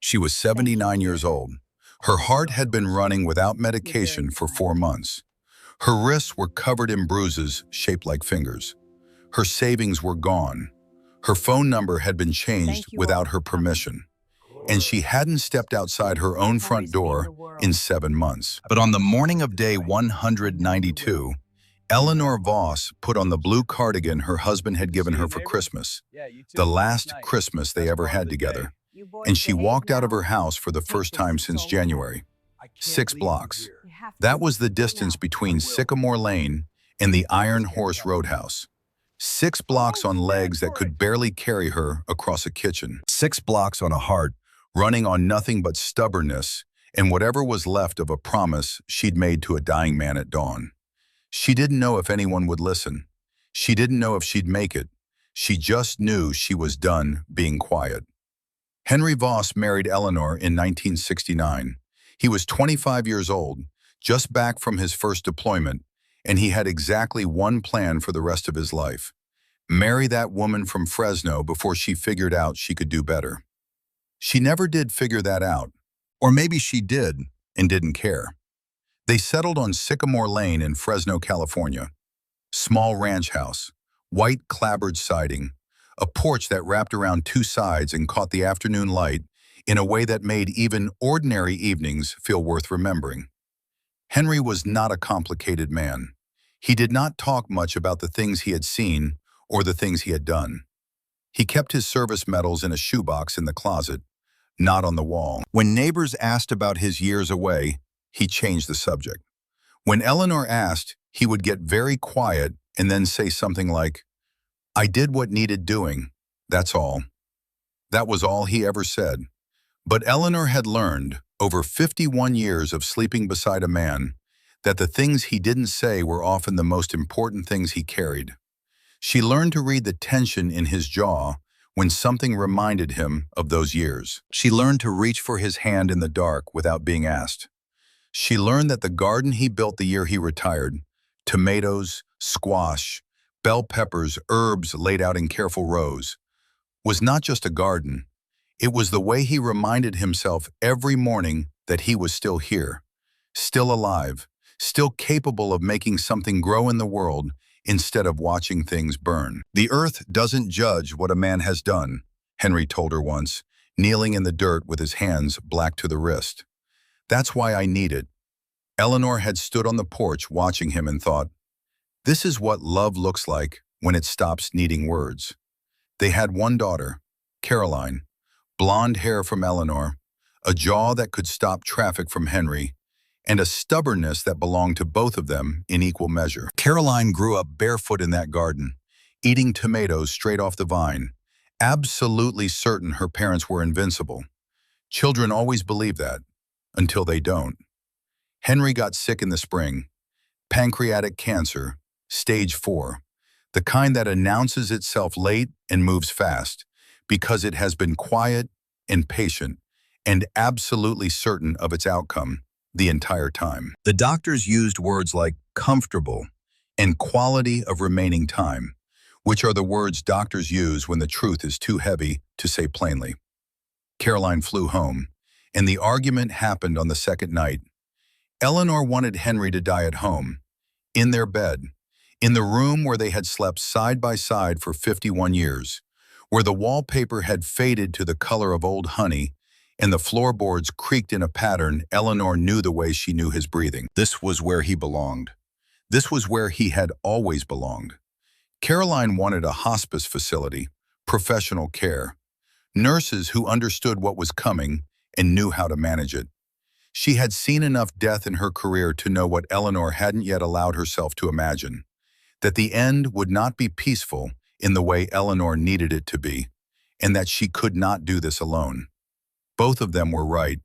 She was 79 years old. Her heart had been running without medication for 4 months. Her wrists were covered in bruises shaped like fingers. Her savings were gone. Her phone number had been changed without her permission. And she hadn't stepped outside her own front door in 7 months. But on the morning of day 192, Eleanor Voss put on the blue cardigan her husband had given her for Christmas, the last Christmas they ever had together. And she walked out of her house for the first time since January. 6 blocks. That was the distance between Sycamore Lane and the Iron Horse Roadhouse. 6 blocks on legs that could barely carry her across a kitchen. 6 blocks on a heart running on nothing but stubbornness and whatever was left of a promise she'd made to a dying man at dawn. She didn't know if anyone would listen. She didn't know if she'd make it. She just knew she was done being quiet. Henry Voss married Eleanor in 1969. He was 25 years old, just back from his first deployment, and he had exactly one plan for the rest of his life: marry that woman from Fresno before she figured out she could do better. She never did figure that out, or maybe she did and didn't care. They settled on Sycamore Lane in Fresno, California. Small ranch house, white clapboard siding, a porch that wrapped around 2 sides and caught the afternoon light in a way that made even ordinary evenings feel worth remembering. Henry was not a complicated man. He did not talk much about the things he had seen or the things he had done. He kept his service medals in a shoebox in the closet, not on the wall. When neighbors asked about his years away, he changed the subject. When Eleanor asked, he would get very quiet and then say something like, "I did what needed doing, that's all." That was all he ever said. But Eleanor had learned, over 51 years of sleeping beside a man, that the things he didn't say were often the most important things he carried. She learned to read the tension in his jaw when something reminded him of those years. She learned to reach for his hand in the dark without being asked. She learned that the garden he built the year he retired, tomatoes, squash, bell peppers, herbs laid out in careful rows, was not just a garden. It was the way he reminded himself every morning that he was still here, still alive, still capable of making something grow in the world instead of watching things burn. "The earth doesn't judge what a man has done," Henry told her once, kneeling in the dirt with his hands black to the wrist. "That's why I need it." Eleanor had stood on the porch watching him and thought, this is what love looks like when it stops needing words. They had one daughter, Caroline, blonde hair from Eleanor, a jaw that could stop traffic from Henry, and a stubbornness that belonged to both of them in equal measure. Caroline grew up barefoot in that garden, eating tomatoes straight off the vine, absolutely certain her parents were invincible. Children always believe that, until they don't. Henry got sick in the spring. Pancreatic cancer, stage 4, the kind that announces itself late and moves fast, because it has been quiet and patient and absolutely certain of its outcome the entire time. The doctors used words like comfortable and quality of remaining time, which are the words doctors use when the truth is too heavy to say plainly. Caroline flew home, and the argument happened on the second night. Eleanor wanted Henry to die at home, in their bed, in the room where they had slept side by side for 51 years, where the wallpaper had faded to the color of old honey and the floorboards creaked in a pattern Eleanor knew the way she knew his breathing. This was where he belonged. This was where he had always belonged. Caroline wanted a hospice facility, professional care, nurses who understood what was coming and knew how to manage it. She had seen enough death in her career to know what Eleanor hadn't yet allowed herself to imagine, that the end would not be peaceful in the way Eleanor needed it to be, and that she could not do this alone. Both of them were right.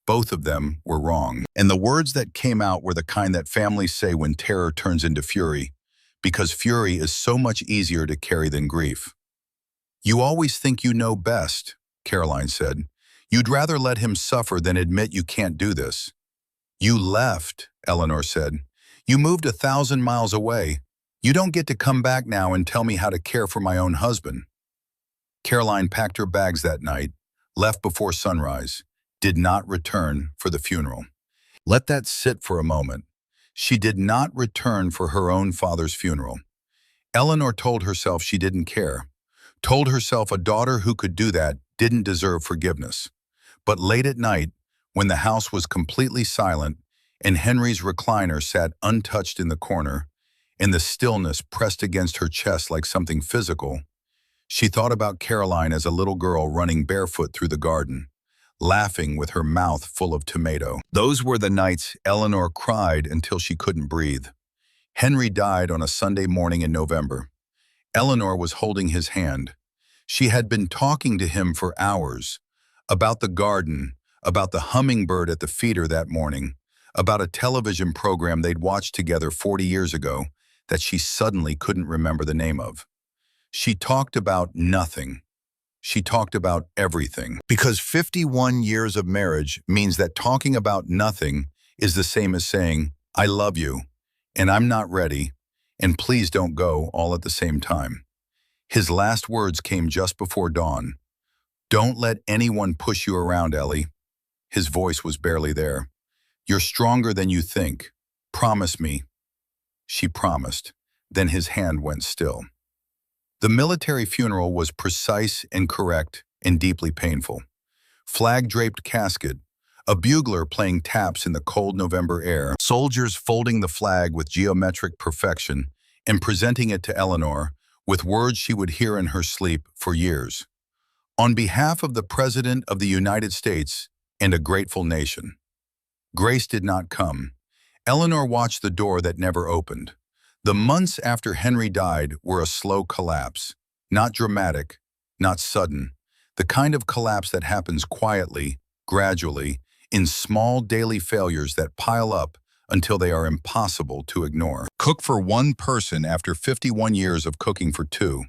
Both of them were wrong. And the words that came out were the kind that families say when terror turns into fury, because fury is so much easier to carry than grief. "You always think you know best," Caroline said. "You'd rather let him suffer than admit you can't do this." "You left," Eleanor said. "You moved 1,000 miles away. You don't get to come back now and tell me how to care for my own husband." Caroline packed her bags that night, left before sunrise, did not return for the funeral. Let that sit for a moment. She did not return for her own father's funeral. Eleanor told herself she didn't care, told herself a daughter who could do that didn't deserve forgiveness. But late at night, when the house was completely silent and Henry's recliner sat untouched in the corner, and the stillness pressed against her chest like something physical, she thought about Caroline as a little girl running barefoot through the garden, laughing with her mouth full of tomato. Those were the nights Eleanor cried until she couldn't breathe. Henry died on a Sunday morning in November. Eleanor was holding his hand. She had been talking to him for hours, about the garden, about the hummingbird at the feeder that morning, about a television program they'd watched together 40 years ago that she suddenly couldn't remember the name of. She talked about nothing. She talked about everything. Because 51 years of marriage means that talking about nothing is the same as saying, I love you, and I'm not ready, and please don't go all at the same time. His last words came just before dawn. Don't let anyone push you around, Ellie. His voice was barely there. You're stronger than you think. Promise me. She promised. Then his hand went still. The military funeral was precise and correct and deeply painful. Flag-draped casket, a bugler playing taps in the cold November air, soldiers folding the flag with geometric perfection and presenting it to Eleanor with words she would hear in her sleep for years. On behalf of the President of the United States and a grateful nation. Grace did not come. Eleanor watched the door that never opened. The months after Henry died were a slow collapse, not dramatic, not sudden, the kind of collapse that happens quietly, gradually, in small daily failures that pile up until they are impossible to ignore. Cook for one person after 51 years of cooking for two.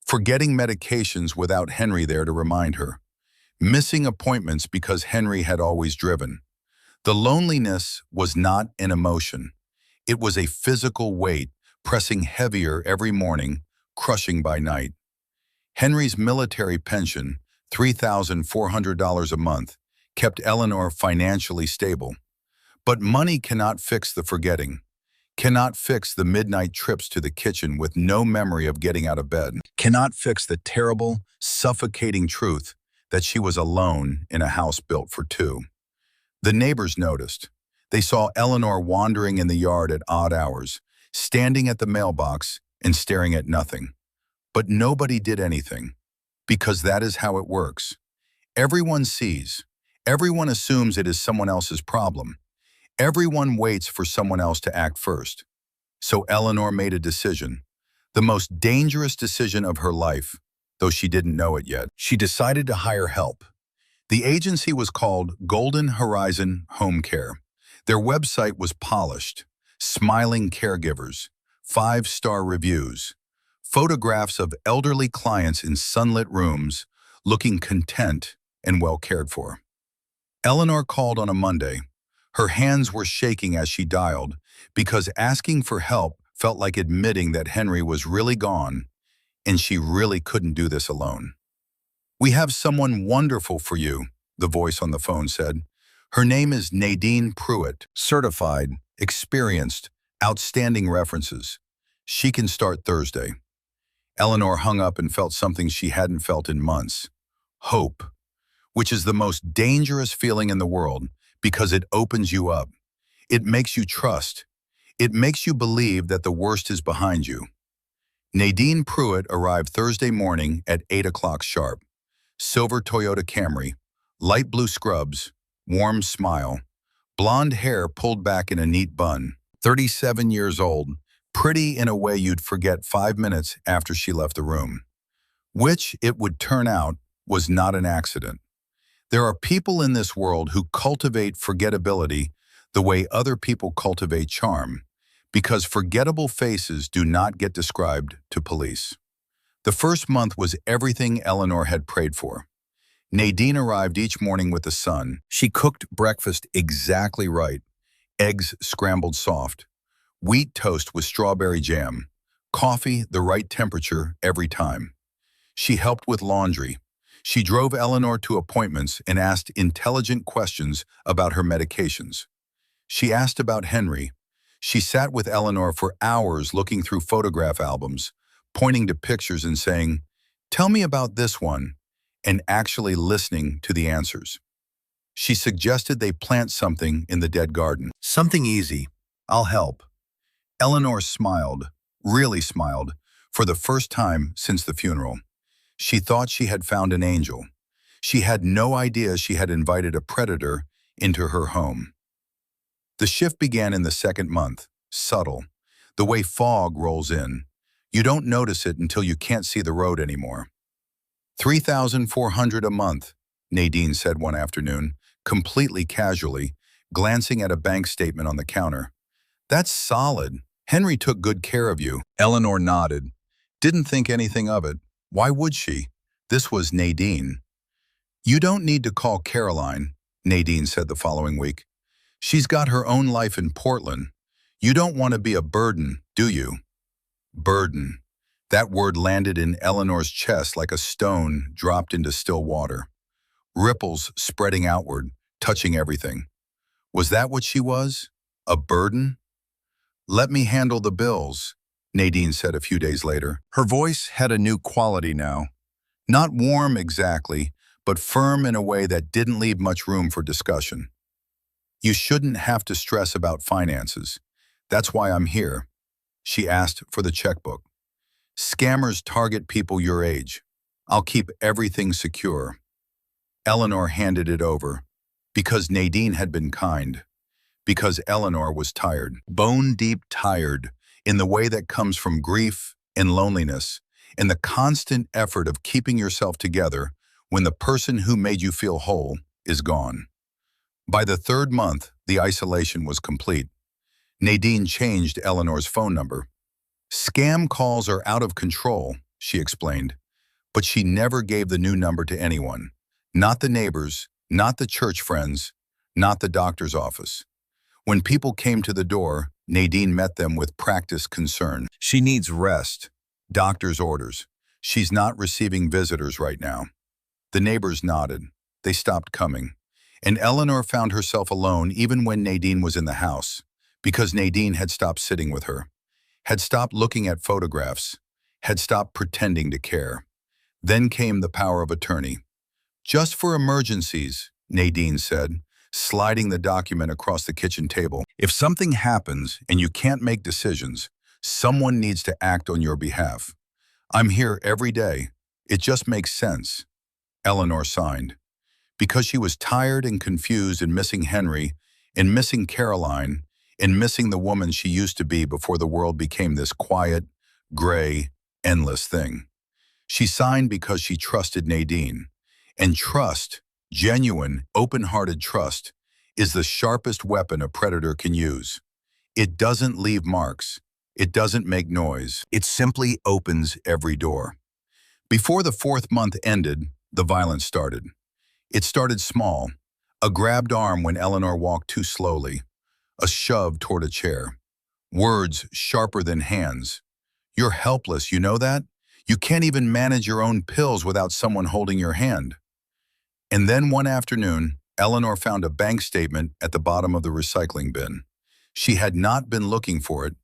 Forgetting medications without Henry there to remind her. Missing appointments because Henry had always driven. The loneliness was not an emotion. It was a physical weight, pressing heavier every morning, crushing by night. Henry's military pension, $3,400 a month, kept Eleanor financially stable. But money cannot fix the forgetting, cannot fix the midnight trips to the kitchen with no memory of getting out of bed, cannot fix the terrible, suffocating truth that she was alone in a house built for two. The neighbors noticed. They saw Eleanor wandering in the yard at odd hours, standing at the mailbox and staring at nothing. But nobody did anything, because that is how it works. Everyone sees. Everyone assumes it is someone else's problem. Everyone waits for someone else to act first. So Eleanor made a decision, the most dangerous decision of her life, though she didn't know it yet. She decided to hire help. The agency was called Golden Horizon Home Care. Their website was polished, smiling caregivers, 5-star reviews, photographs of elderly clients in sunlit rooms, looking content and well cared for. Eleanor called on a Monday. Her hands were shaking as she dialed, because asking for help felt like admitting that Henry was really gone, and she really couldn't do this alone. We have someone wonderful for you, the voice on the phone said. Her name is Nadine Pruitt, certified, experienced, outstanding references. She can start Thursday. Eleanor hung up and felt something she hadn't felt in months. Hope, which is the most dangerous feeling in the world because it opens you up. It makes you trust. It makes you believe that the worst is behind you. Nadine Pruitt arrived Thursday morning at 8 o'clock sharp. Silver Toyota Camry, light blue scrubs, warm smile, blonde hair pulled back in a neat bun, 37 years old, pretty in a way you'd forget 5 minutes after she left the room. Which, it would turn out, was not an accident. There are people in this world who cultivate forgettability the way other people cultivate charm, because forgettable faces do not get described to police. The first month was everything Eleanor had prayed for. Nadine arrived each morning with the sun. She cooked breakfast exactly right. Eggs scrambled soft. Wheat toast with strawberry jam. Coffee the right temperature every time. She helped with laundry. She drove Eleanor to appointments and asked intelligent questions about her medications. She asked about Henry. She sat with Eleanor for hours looking through photograph albums, pointing to pictures and saying, "Tell me about this one," and actually listening to the answers. She suggested they plant something in the dead garden. "Something easy. I'll help." Eleanor smiled, really smiled, for the first time since the funeral. She thought she had found an angel. She had no idea she had invited a predator into her home. The shift began in the second month, subtle, the way fog rolls in. You don't notice it until you can't see the road anymore. $3,400 a month, Nadine said one afternoon, completely casually, glancing at a bank statement on the counter. "That's solid. Henry took good care of you." Eleanor nodded. Didn't think anything of it. Why would she? This was Nadine. "You don't need to call Caroline," Nadine said the following week. "She's got her own life in Portland. You don't want to be a burden, do you?" Burden. That word landed in Eleanor's chest like a stone dropped into still water. Ripples spreading outward, touching everything. Was that what she was? A burden? "Let me handle the bills," Nadine said a few days later. Her voice had a new quality now. Not warm exactly, but firm in a way that didn't leave much room for discussion. "You shouldn't have to stress about finances. That's why I'm here." She asked for the checkbook. "Scammers target people your age. I'll keep everything secure." Eleanor handed it over, because Nadine had been kind, because Eleanor was tired, bone-deep tired, in the way that comes from grief and loneliness, and the constant effort of keeping yourself together when the person who made you feel whole is gone. By the third month, the isolation was complete. Nadine changed Eleanor's phone number. "Scam calls are out of control," she explained, but she never gave the new number to anyone. Not the neighbors, not the church friends, not the doctor's office. When people came to the door, Nadine met them with practiced concern. "She needs rest. Doctor's orders. She's not receiving visitors right now." The neighbors nodded. They stopped coming. And Eleanor found herself alone even when Nadine was in the house, because Nadine had stopped sitting with her, had stopped looking at photographs, had stopped pretending to care. Then came the power of attorney. "Just for emergencies," Nadine said, sliding the document across the kitchen table. "If something happens and you can't make decisions, someone needs to act on your behalf. I'm here every day. It just makes sense." Eleanor signed. Because she was tired and confused and missing Henry, and missing Caroline, and missing the woman she used to be before the world became this quiet, gray, endless thing. She signed because she trusted Nadine. And trust, genuine, open-hearted trust, is the sharpest weapon a predator can use. It doesn't leave marks. It doesn't make noise. It simply opens every door. Before the fourth month ended, the violence started. It started small, a grabbed arm when Eleanor walked too slowly, a shove toward a chair, words sharper than hands. "You're helpless, you know that? You can't even manage your own pills without someone holding your hand." And then one afternoon, Eleanor found a bank statement at the bottom of the recycling bin. She had not been looking for it.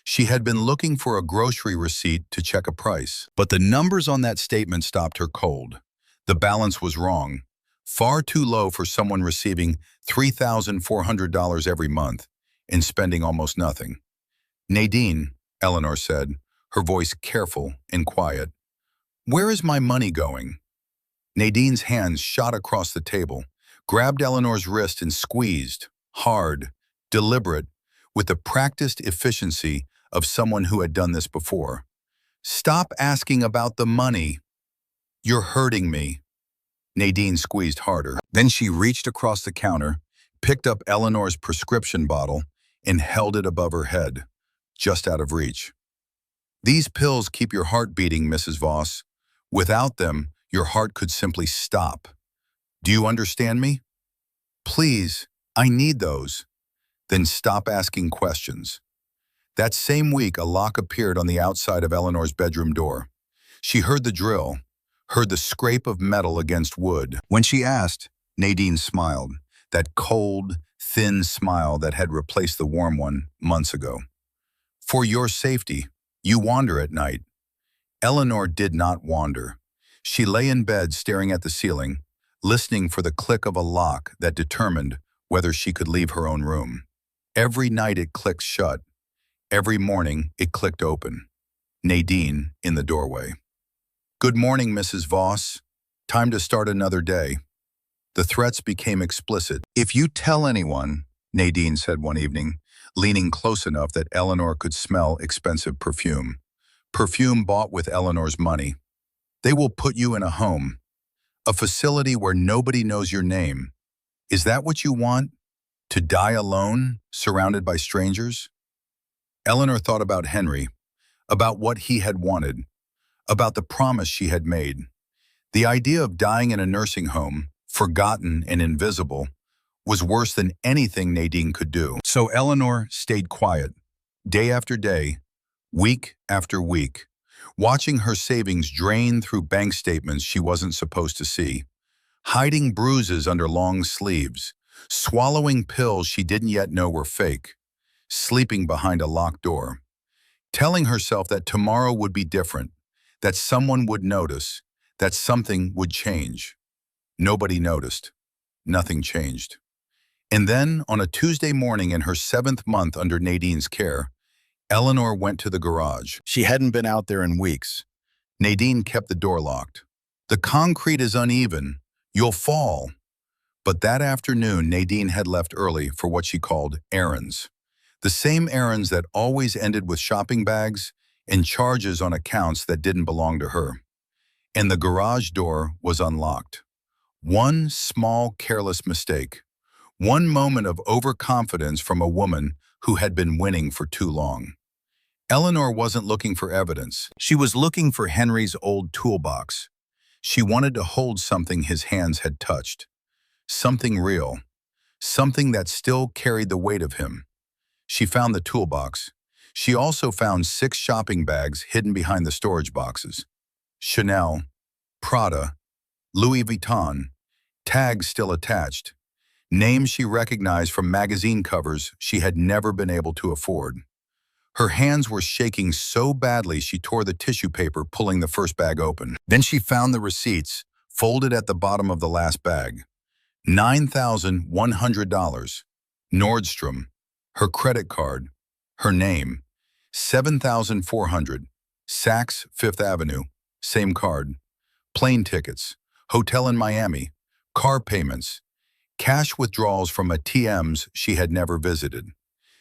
She had been looking for a grocery receipt to check a price. But the numbers on that statement stopped her cold. The balance was wrong. Far too low for someone receiving $3,400 every month and spending almost nothing. "Nadine," Eleanor said, her voice careful and quiet, "where is my money going?" Nadine's hands shot across the table, grabbed Eleanor's wrist and squeezed, hard, deliberate, with the practiced efficiency of someone who had done this before. "Stop asking about the money. You're hurting me." Nadine squeezed harder. Then she reached across the counter, picked up Eleanor's prescription bottle, and held it above her head, just out of reach. "These pills keep your heart beating, Mrs. Voss. Without them, your heart could simply stop. Do you understand me? Please, I need those." Then stop asking questions. That same week, a lock appeared on the outside of Eleanor's bedroom door. She heard the drill. heard the scrape of metal against wood. When she asked, Nadine smiled, that cold, thin smile that had replaced the warm one months ago. For your safety, you wander at night. Eleanor did not wander. She lay in bed staring at the ceiling, listening for the click of a lock that determined whether she could leave her own room. Every night it clicked shut. Every morning it clicked open. Nadine in the doorway. Good morning, Mrs. Voss. Time to start another day. The threats became explicit. If you tell anyone, Nadine said one evening, leaning close enough that Eleanor could smell expensive perfume. Perfume bought with Eleanor's money. They will put you in a home, a facility where nobody knows your name. Is that what you want? To die alone, surrounded by strangers? Eleanor thought about Henry, about what he had wanted, about the promise she had made. The idea of dying in a nursing home, forgotten and invisible, was worse than anything Nadine could do. So Eleanor stayed quiet, day after day, week after week, watching her savings drain through bank statements she wasn't supposed to see, hiding bruises under long sleeves, swallowing pills she didn't yet know were fake, sleeping behind a locked door, telling herself that tomorrow would be different, that someone would notice, that something would change. Nobody noticed. Nothing changed. And then, on a Tuesday morning in her 7th month under Nadine's care, Eleanor went to the garage. She hadn't been out there in weeks. Nadine kept the door locked. The concrete is uneven. You'll fall. But that afternoon, Nadine had left early for what she called errands. The same errands that always ended with shopping bags and charges on accounts that didn't belong to her. And the garage door was unlocked. One small, careless mistake. One moment of overconfidence from a woman who had been winning for too long. Eleanor wasn't looking for evidence. She was looking for Henry's old toolbox. She wanted to hold something his hands had touched. Something real. Something that still carried the weight of him. She found the toolbox. She also found 6 shopping bags hidden behind the storage boxes. Chanel, Prada, Louis Vuitton, tags still attached. Names she recognized from magazine covers she had never been able to afford. Her hands were shaking so badly she tore the tissue paper, pulling the first bag open. Then she found the receipts, folded at the bottom of the last bag. $9,100. Nordstrom. Her credit card. Her name. $7,400. Saks, 5th Avenue. Same card. Plane tickets. Hotel in Miami. Car payments. Cash withdrawals from ATMs she had never visited.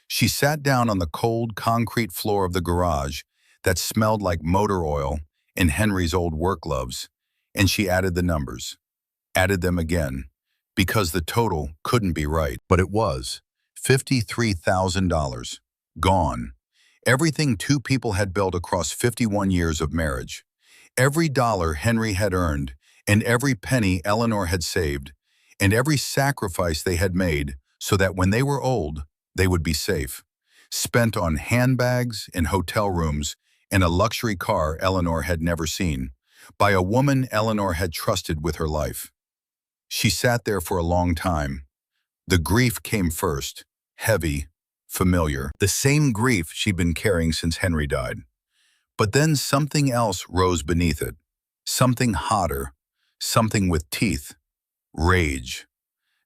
She sat down on the cold concrete floor of the garage that smelled like motor oil and Henry's old work gloves, and she added the numbers. Added them again, because the total couldn't be right. But it was. $53,000. Gone. Everything 2 people had built across 51 years of marriage. Every dollar Henry had earned, and every penny Eleanor had saved, and every sacrifice they had made so that when they were old, they would be safe. Spent on handbags and hotel rooms and a luxury car Eleanor had never seen, by a woman Eleanor had trusted with her life. She sat there for a long time. The grief came first, heavy, familiar, the same grief she'd been carrying since Henry died. But then something else rose beneath it, something hotter, something with teeth, rage.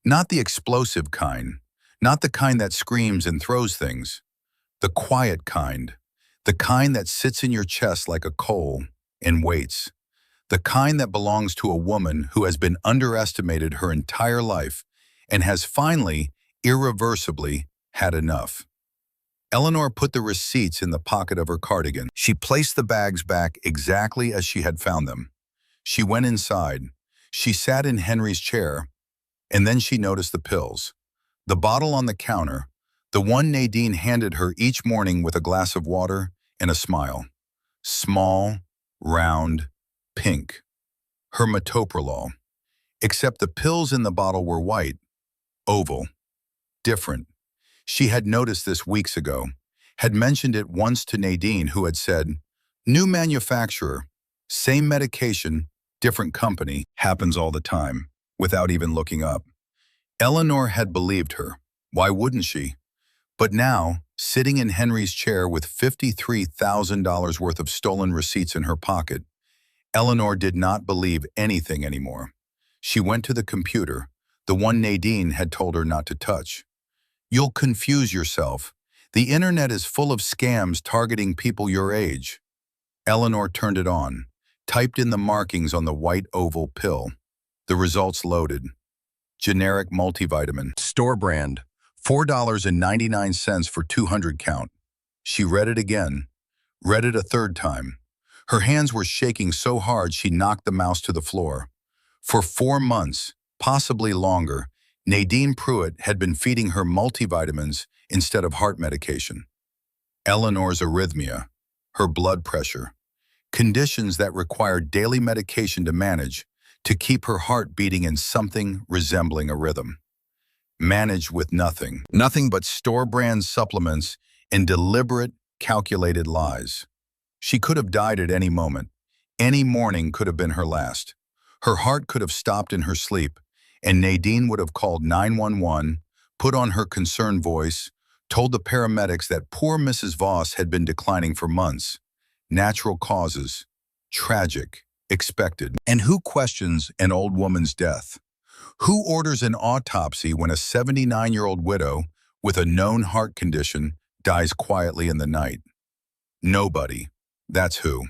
Not the explosive kind, not the kind that screams and throws things, the quiet kind, the kind that sits in your chest like a coal and waits, the kind that belongs to a woman who has been underestimated her entire life and has finally, irreversibly, had enough. Eleanor put the receipts in the pocket of her cardigan. She placed the bags back exactly as she had found them. She went inside. She sat in Henry's chair, and then she noticed the pills. The bottle on the counter, the one Nadine handed her each morning with a glass of water and a smile. Small, round, pink. Her metoprolol. Except the pills in the bottle were white, oval, different. She had noticed this weeks ago, had mentioned it once to Nadine, who had said, "New manufacturer, same medication, different company, happens all the time, without even looking up. Eleanor had believed her. Why wouldn't she? But now, sitting in Henry's chair with $53,000 worth of stolen receipts in her pocket, Eleanor did not believe anything anymore. She went to the computer, the one Nadine had told her not to touch. You'll confuse yourself. The internet is full of scams targeting people your age. Eleanor turned it on, typed in the markings on the white oval pill. The results loaded. Generic multivitamin. Store brand. $4.99 for 200 count. She read it again, read it a third time. Her hands were shaking so hard she knocked the mouse to the floor. For 4 months, possibly longer, Nadine Pruitt had been feeding her multivitamins instead of heart medication. Eleanor's arrhythmia, her blood pressure, conditions that required daily medication to manage to keep her heart beating in something resembling a rhythm. Managed with nothing. Nothing but store-brand supplements and deliberate, calculated lies. She could have died at any moment. Any morning could have been her last. Her heart could have stopped in her sleep, and Nadine would have called 911, put on her concerned voice, told the paramedics that poor Mrs. Voss had been declining for months. Natural causes. Tragic. Expected. And who questions an old woman's death? Who orders an autopsy when a 79-year-old widow with a known heart condition dies quietly in the night? Nobody. That's who.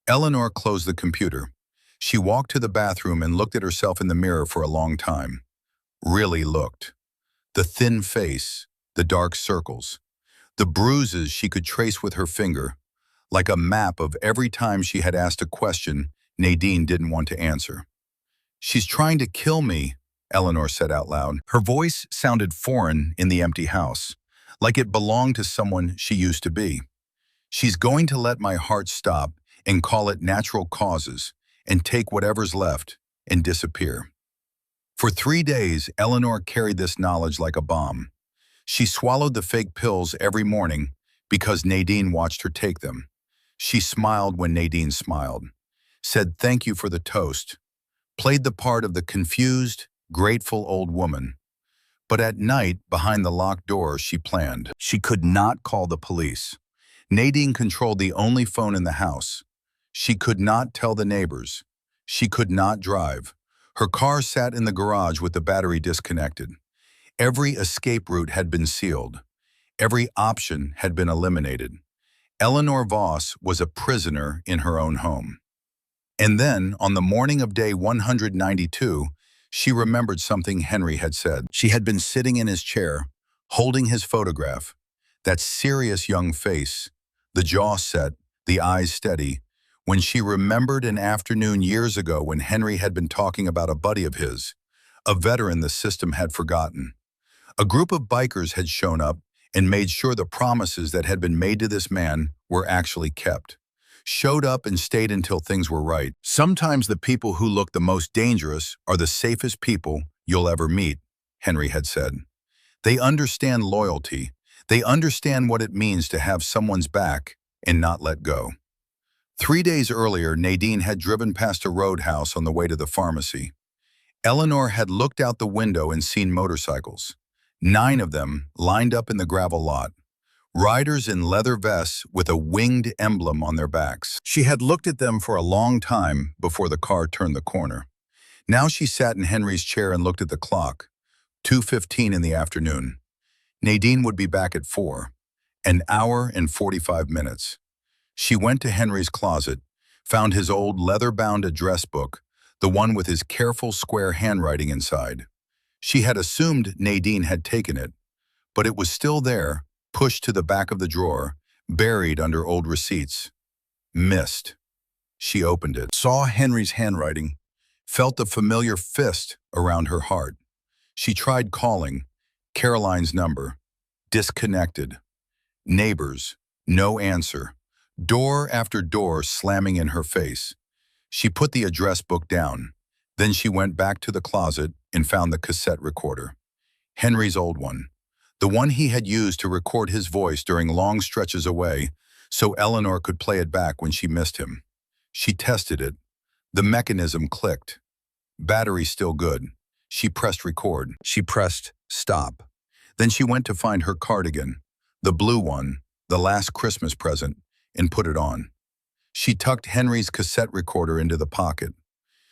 Eleanor closed the computer. She walked to the bathroom and looked at herself in the mirror for a long time. Really looked. The thin face, the dark circles, the bruises she could trace with her finger, like a map of every time she had asked a question Nadine didn't want to answer. "She's trying to kill me," Eleanor said out loud. Her voice sounded foreign in the empty house, like it belonged to someone she used to be. "She's going to let my heart stop and call it natural causes and take whatever's left and disappear." For 3 days, Eleanor carried this knowledge like a bomb. She swallowed the fake pills every morning because Nadine watched her take them. She smiled when Nadine smiled, said thank you for the toast, played the part of the confused, grateful old woman. But at night, behind the locked door, she planned. She could not call the police. Nadine controlled the only phone in the house. She could not tell the neighbors. She could not drive. Her car sat in the garage with the battery disconnected. Every escape route had been sealed. Every option had been eliminated. Eleanor Voss was a prisoner in her own home. And then, on the morning of day 192, she remembered something Henry had said. She had been sitting in his chair, holding his photograph, that serious young face, the jaw set, the eyes steady, when she remembered an afternoon years ago when Henry had been talking about a buddy of his, a veteran the system had forgotten. A group of bikers had shown up and made sure the promises that had been made to this man were actually kept. Showed up and stayed until things were right. Sometimes the people who look the most dangerous are the safest people you'll ever meet, Henry had said. They understand loyalty. They understand what it means to have someone's back and not let go. 3 days earlier, Nadine had driven past a roadhouse on the way to the pharmacy. Eleanor had looked out the window and seen motorcycles. 9 of them lined up in the gravel lot. Riders in leather vests with a winged emblem on their backs. She had looked at them for a long time before the car turned the corner. Now she sat in Henry's chair and looked at the clock. 2:15 in the afternoon. Nadine would be back at 4. An hour and 45 minutes. She went to Henry's closet, found his old leather-bound address book, the one with his careful square handwriting inside. She had assumed Nadine had taken it, but it was still there, pushed to the back of the drawer, buried under old receipts. Missed. She opened it, saw Henry's handwriting, felt the familiar fist around her heart. She tried calling, Caroline's number, disconnected. Neighbors, no answer. Door after door slamming in her face. She put the address book down. Then she went back to the closet and found the cassette recorder. Henry's old one. The one he had used to record his voice during long stretches away, so Eleanor could play it back when she missed him. She tested it. The mechanism clicked. Battery still good. She pressed record. She pressed stop. Then she went to find her cardigan, the blue one, the last Christmas present, and put it on. She tucked Henry's cassette recorder into the pocket.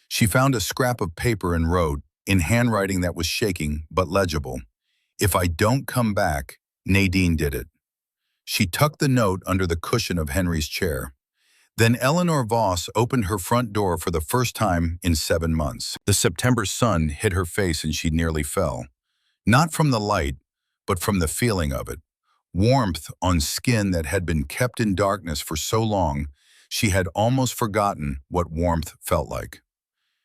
She found a scrap of paper and wrote, in handwriting that was shaking but legible, "If I don't come back, Nadine did it." She tucked the note under the cushion of Henry's chair. Then Eleanor Voss opened her front door for the first time in 7 months. The September sun hit her face and she nearly fell. Not from the light, but from the feeling of it. Warmth on skin that had been kept in darkness for so long, she had almost forgotten what warmth felt like.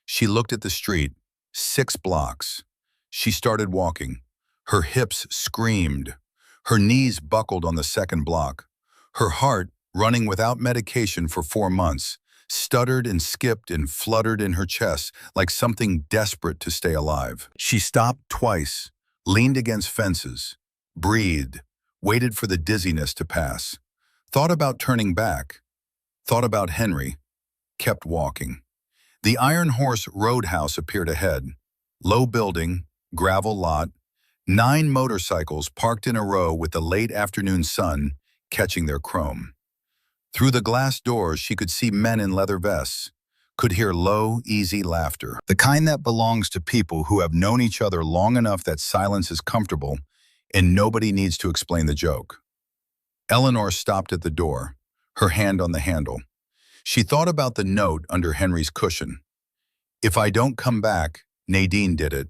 She looked at the street, 6 blocks. She started walking. Her hips screamed. Her knees buckled on the second block. Her heart, running without medication for 4 months, stuttered and skipped and fluttered in her chest like something desperate to stay alive. She stopped twice, leaned against fences, breathed, waited for the dizziness to pass, thought about turning back, thought about Henry, kept walking. The Iron Horse Roadhouse appeared ahead. Low building, gravel lot, 9 motorcycles parked in a row with the late afternoon sun catching their chrome. Through the glass doors, she could see men in leather vests, could hear low, easy laughter. The kind that belongs to people who have known each other long enough that silence is comfortable and nobody needs to explain the joke. Eleanor stopped at the door, her hand on the handle. She thought about the note under Henry's cushion. "If I don't come back, Nadine did it."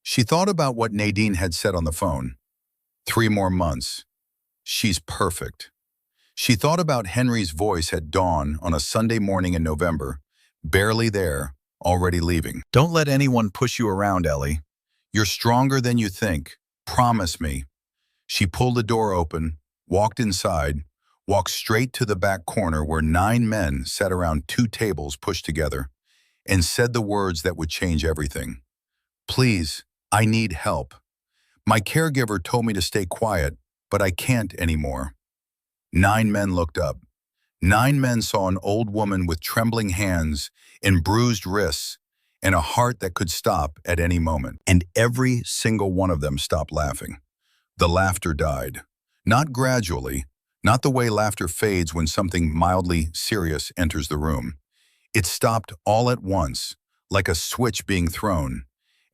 She thought about what Nadine had said on the phone. 3 more months. She's perfect. She thought about Henry's voice at dawn on a Sunday morning in November, barely there, already leaving. "Don't let anyone push you around, Ellie. You're stronger than you think. Promise me." She pulled the door open, walked inside, walked straight to the back corner where 9 men sat around 2 tables pushed together, and said the words that would change everything. "Please, I need help. My caregiver told me to stay quiet, but I can't anymore." 9 men looked up. 9 men saw an old woman with trembling hands and bruised wrists and a heart that could stop at any moment. And every single one of them stopped laughing. The laughter died. Not gradually, not the way laughter fades when something mildly serious enters the room. It stopped all at once, like a switch being thrown,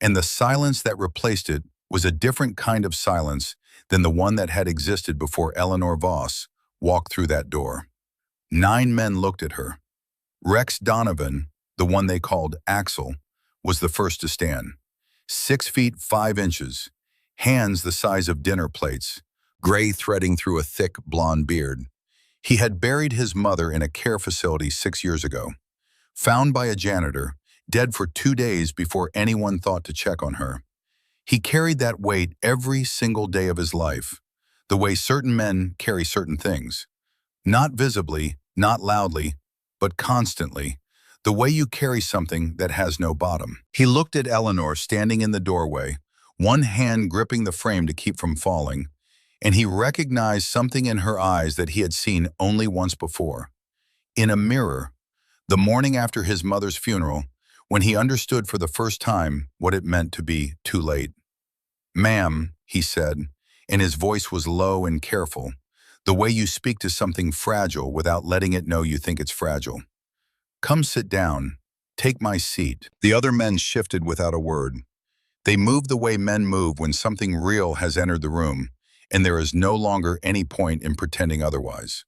and the silence that replaced it was a different kind of silence than the one that had existed before Eleanor Voss walked through that door. 9 men looked at her. Rex Donovan, the one they called Axel, was the first to stand. 6 feet 5 inches, hands the size of dinner plates, gray threading through a thick blonde beard. He had buried his mother in a care facility 6 years ago. Found by a janitor, dead for 2 days before anyone thought to check on her. He carried that weight every single day of his life, the way certain men carry certain things. Not visibly, not loudly, but constantly, the way you carry something that has no bottom. He looked at Eleanor standing in the doorway, one hand gripping the frame to keep from falling, and he recognized something in her eyes that he had seen only once before. In a mirror, the morning after his mother's funeral, when he understood for the first time what it meant to be too late. "Ma'am," he said, and his voice was low and careful, the way you speak to something fragile without letting it know you think it's fragile. "Come sit down. Take my seat." The other men shifted without a word. They moved the way men move when something real has entered the room, and there is no longer any point in pretending otherwise.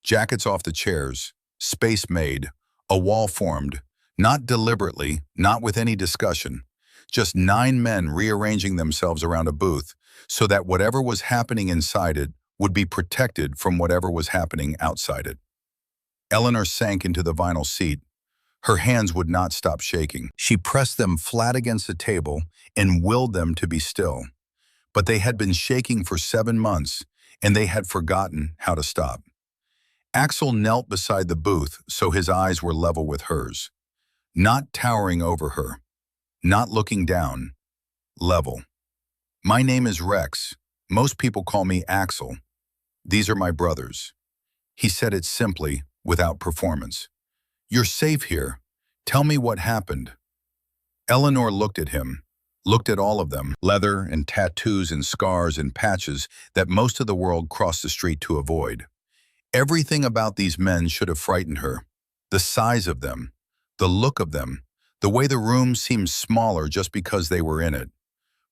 Jackets off the chairs, space made, a wall formed, not deliberately, not with any discussion, just 9 men rearranging themselves around a booth so that whatever was happening inside it would be protected from whatever was happening outside it. Eleanor sank into the vinyl seat. Her hands would not stop shaking. She pressed them flat against the table and willed them to be still. But they had been shaking for 7 months, and they had forgotten how to stop. Axel knelt beside the booth so his eyes were level with hers. Not towering over her, not looking down, level. "My name is Rex. Most people call me Axel. These are my brothers." He said it simply, without performance. "You're safe here. Tell me what happened. Eleanor looked at him, looked at all of them, leather and tattoos and scars and patches that most of the world crossed the street to avoid. Everything about these men should have frightened her. The size of them, the look of them, the way the room seemed smaller just because they were in it.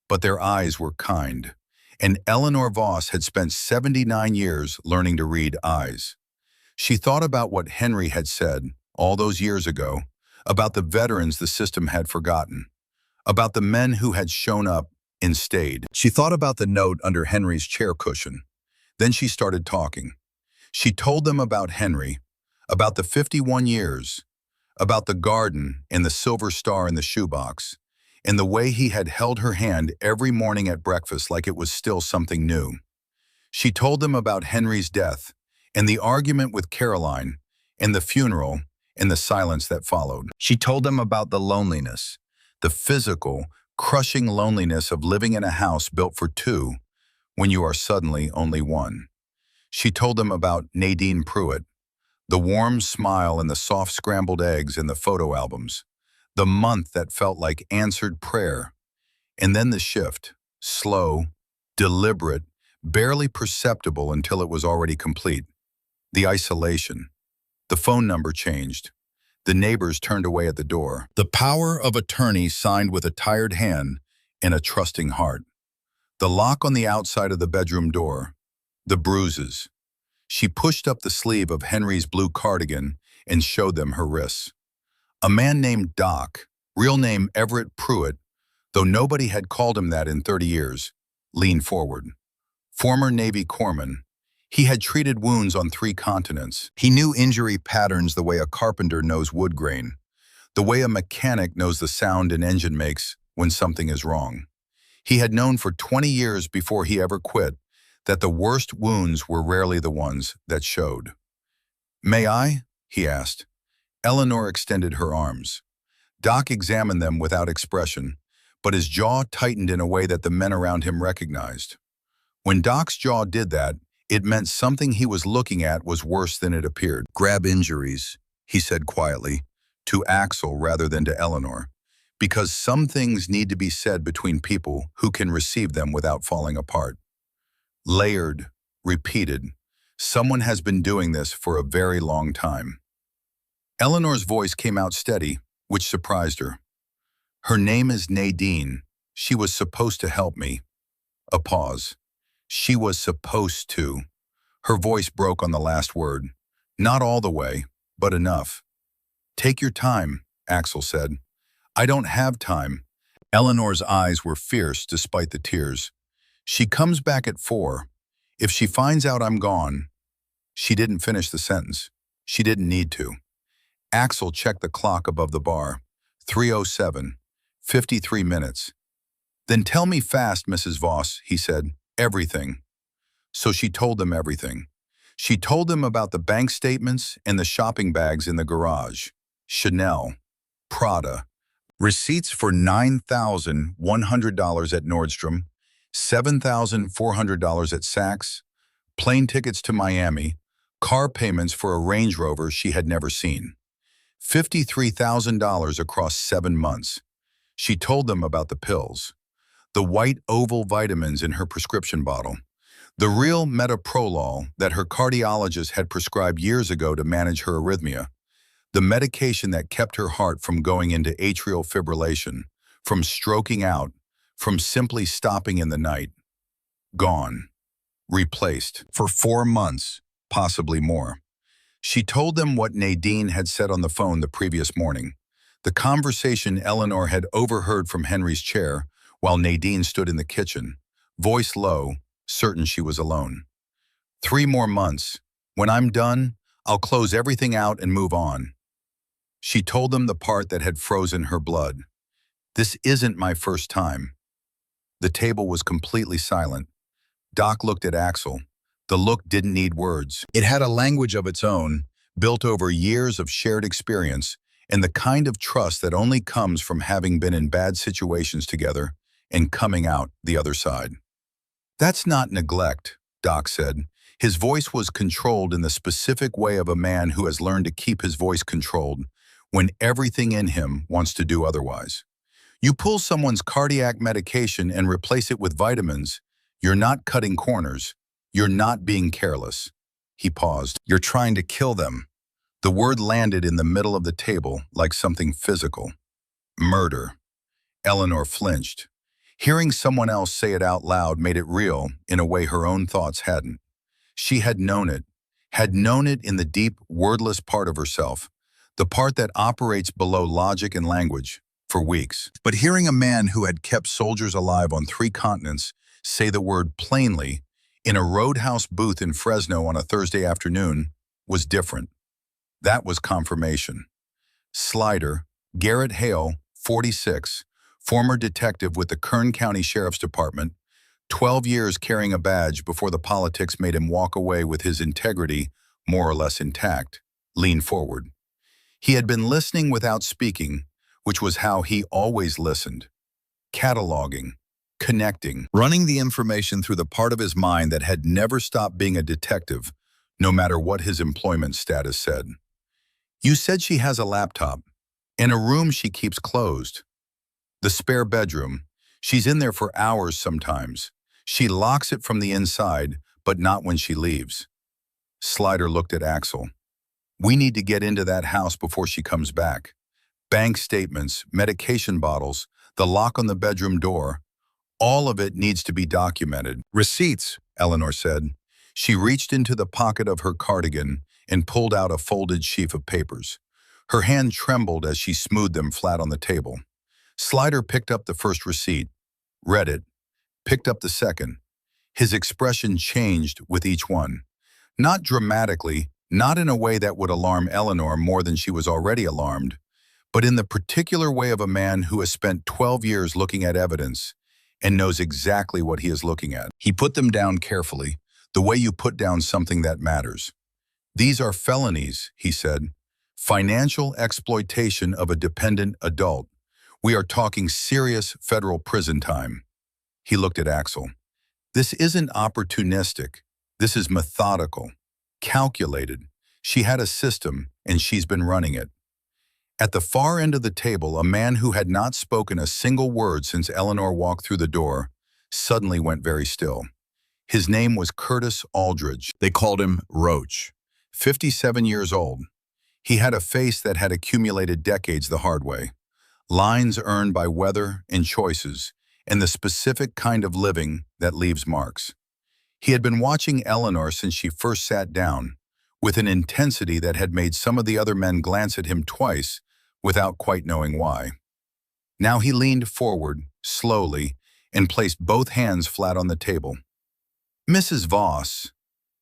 But their eyes were kind. And Eleanor Voss had spent 79 years learning to read eyes. She thought about what Henry had said all those years ago, about the veterans the system had forgotten, about the men who had shown up and stayed. She thought about the note under Henry's chair cushion. Then she started talking. She told them about Henry, about the 51 years, about the garden and the silver star in the shoebox, and the way he had held her hand every morning at breakfast like it was still something new. She told them about Henry's death, and the argument with Caroline, and the funeral, and the silence that followed. She told them about the loneliness, the physical, crushing loneliness of living in a house built for two when you are suddenly only one. She told them about Nadine Pruitt, the warm smile and the soft scrambled eggs in the photo albums, the month that felt like answered prayer, and then the shift, slow, deliberate, barely perceptible until it was already complete. The isolation. The phone number changed. The neighbors turned away at the door. The power of attorney signed with a tired hand and a trusting heart. The lock on the outside of the bedroom door. The bruises. She pushed up the sleeve of Henry's blue cardigan and showed them her wrists. A man named Doc, real name Everett Pruitt, though nobody had called him that in 30 years, leaned forward. Former Navy corpsman, he had treated wounds on 3 continents. He knew injury patterns the way a carpenter knows wood grain, the way a mechanic knows the sound an engine makes when something is wrong. He had known for 20 years before he ever quit that the worst wounds were rarely the ones that showed. "May I?" he asked. Eleanor extended her arms. Doc examined them without expression, but his jaw tightened in a way that the men around him recognized. When Doc's jaw did that, it meant something he was looking at was worse than it appeared. "Grab injuries," he said quietly, to Axel rather than to Eleanor, because some things need to be said between people who can receive them without falling apart. Layered, repeated, someone has been doing this for a very long time. Eleanor's voice came out steady, which surprised her. "Her name is Nadine. She was supposed to help me." A pause. She was supposed to. Her voice broke on the last word. Not all the way, but enough. "Take your time," Axel said. "I don't have time." Eleanor's eyes were fierce despite the tears. "She comes back at 4. If she finds out I'm gone." She didn't finish the sentence. She didn't need to. Axel checked the clock above the bar. 3:07. 53 minutes. "Then tell me fast, Mrs. Voss," he said. "Everything." So she told them everything. She told them about the bank statements and the shopping bags in the garage. Chanel, Prada, receipts for $9,100 at Nordstrom, $7,400 at Saks, plane tickets to Miami, car payments for a Range Rover she had never seen. $53,000 across 7 months. She told them about the pills, the white oval vitamins in her prescription bottle, the real metoprolol that her cardiologist had prescribed years ago to manage her arrhythmia, the medication that kept her heart from going into atrial fibrillation, from stroking out, from simply stopping in the night. Gone. Replaced. For 4 months, possibly more. She told them what Nadine had said on the phone the previous morning, the conversation Eleanor had overheard from Henry's chair while Nadine stood in the kitchen, voice low, certain she was alone. 3 more months. When I'm done, I'll close everything out and move on. She told them the part that had frozen her blood. "This isn't my first time." The table was completely silent. Doc looked at Axel. The look didn't need words. It had a language of its own, built over years of shared experience, and the kind of trust that only comes from having been in bad situations together and coming out the other side. "That's not neglect," Doc said. His voice was controlled in the specific way of a man who has learned to keep his voice controlled when everything in him wants to do otherwise. You pull someone's cardiac medication and replace it with vitamins, you're not cutting corners, you're not being careless. He paused. You're trying to kill them. The word landed in the middle of the table like something physical. Murder. Eleanor flinched. Hearing someone else say it out loud made it real in a way her own thoughts hadn't. She had known it in the deep, wordless part of herself, the part that operates below logic and language, for weeks. But hearing a man who had kept soldiers alive on 3 continents say the word plainly in a roadhouse booth in Fresno on a Thursday afternoon was different. That was confirmation. Slider, Garrett Hale, 46, former detective with the Kern County Sheriff's Department, 12 years carrying a badge before the politics made him walk away with his integrity more or less intact, leaned forward. He had been listening without speaking, which was how he always listened. Cataloging, connecting, running the information through the part of his mind that had never stopped being a detective, no matter what his employment status said. You said she has a laptop, in a room she keeps closed. The spare bedroom, she's in there for hours sometimes. She locks it from the inside, but not when she leaves. Slider looked at Axel. We need to get into that house before she comes back. Bank statements, medication bottles, the lock on the bedroom door, all of it needs to be documented. Receipts, Eleanor said. She reached into the pocket of her cardigan and pulled out a folded sheaf of papers. Her hand trembled as she smoothed them flat on the table. Slider picked up the first receipt, read it, picked up the second. His expression changed with each one. Not dramatically, not in a way that would alarm Eleanor more than she was already alarmed, but in the particular way of a man who has spent 12 years looking at evidence and knows exactly what he is looking at. He put them down carefully, the way you put down something that matters. These are felonies, he said. Financial exploitation of a dependent adult. We are talking serious federal prison time. He looked at Axel. This isn't opportunistic. This is methodical, calculated. She had a system, and she's been running it. At the far end of the table, a man who had not spoken a single word since Eleanor walked through the door suddenly went very still. His name was Curtis Aldridge. They called him Roach. 57 years old. He had a face that had accumulated decades the hard way. Lines earned by weather and choices, and the specific kind of living that leaves marks. He had been watching Eleanor since she first sat down, with an intensity that had made some of the other men glance at him twice without quite knowing why. Now he leaned forward, slowly, and placed both hands flat on the table. Mrs. Voss.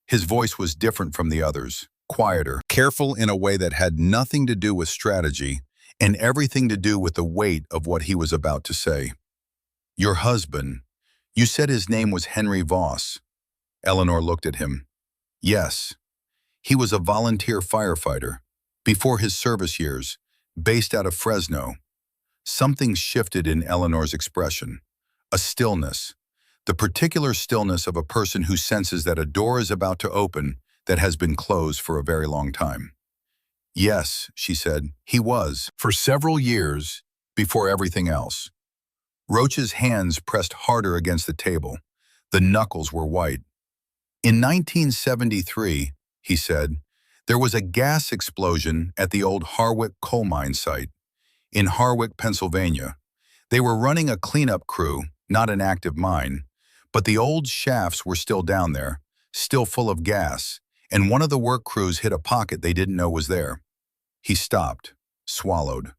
His voice was different from the others, quieter, careful in a way that had nothing to do with strategy and everything to do with the weight of what he was about to say. Your husband. You said his name was Henry Voss. Eleanor looked at him. Yes. He was a volunteer firefighter, before his service years, based out of Fresno. Something shifted in Eleanor's expression. A stillness. The particular stillness of a person who senses that a door is about to open that has been closed for a very long time. Yes, she said, he was, for several years, before everything else. Roach's hands pressed harder against the table. The knuckles were white. In 1973, he said, there was a gas explosion at the old Harwick coal mine site. In Harwick, Pennsylvania. They were running a cleanup crew, not an active mine, but the old shafts were still down there, still full of gas, and one of the work crews hit a pocket they didn't know was there. He stopped, swallowed.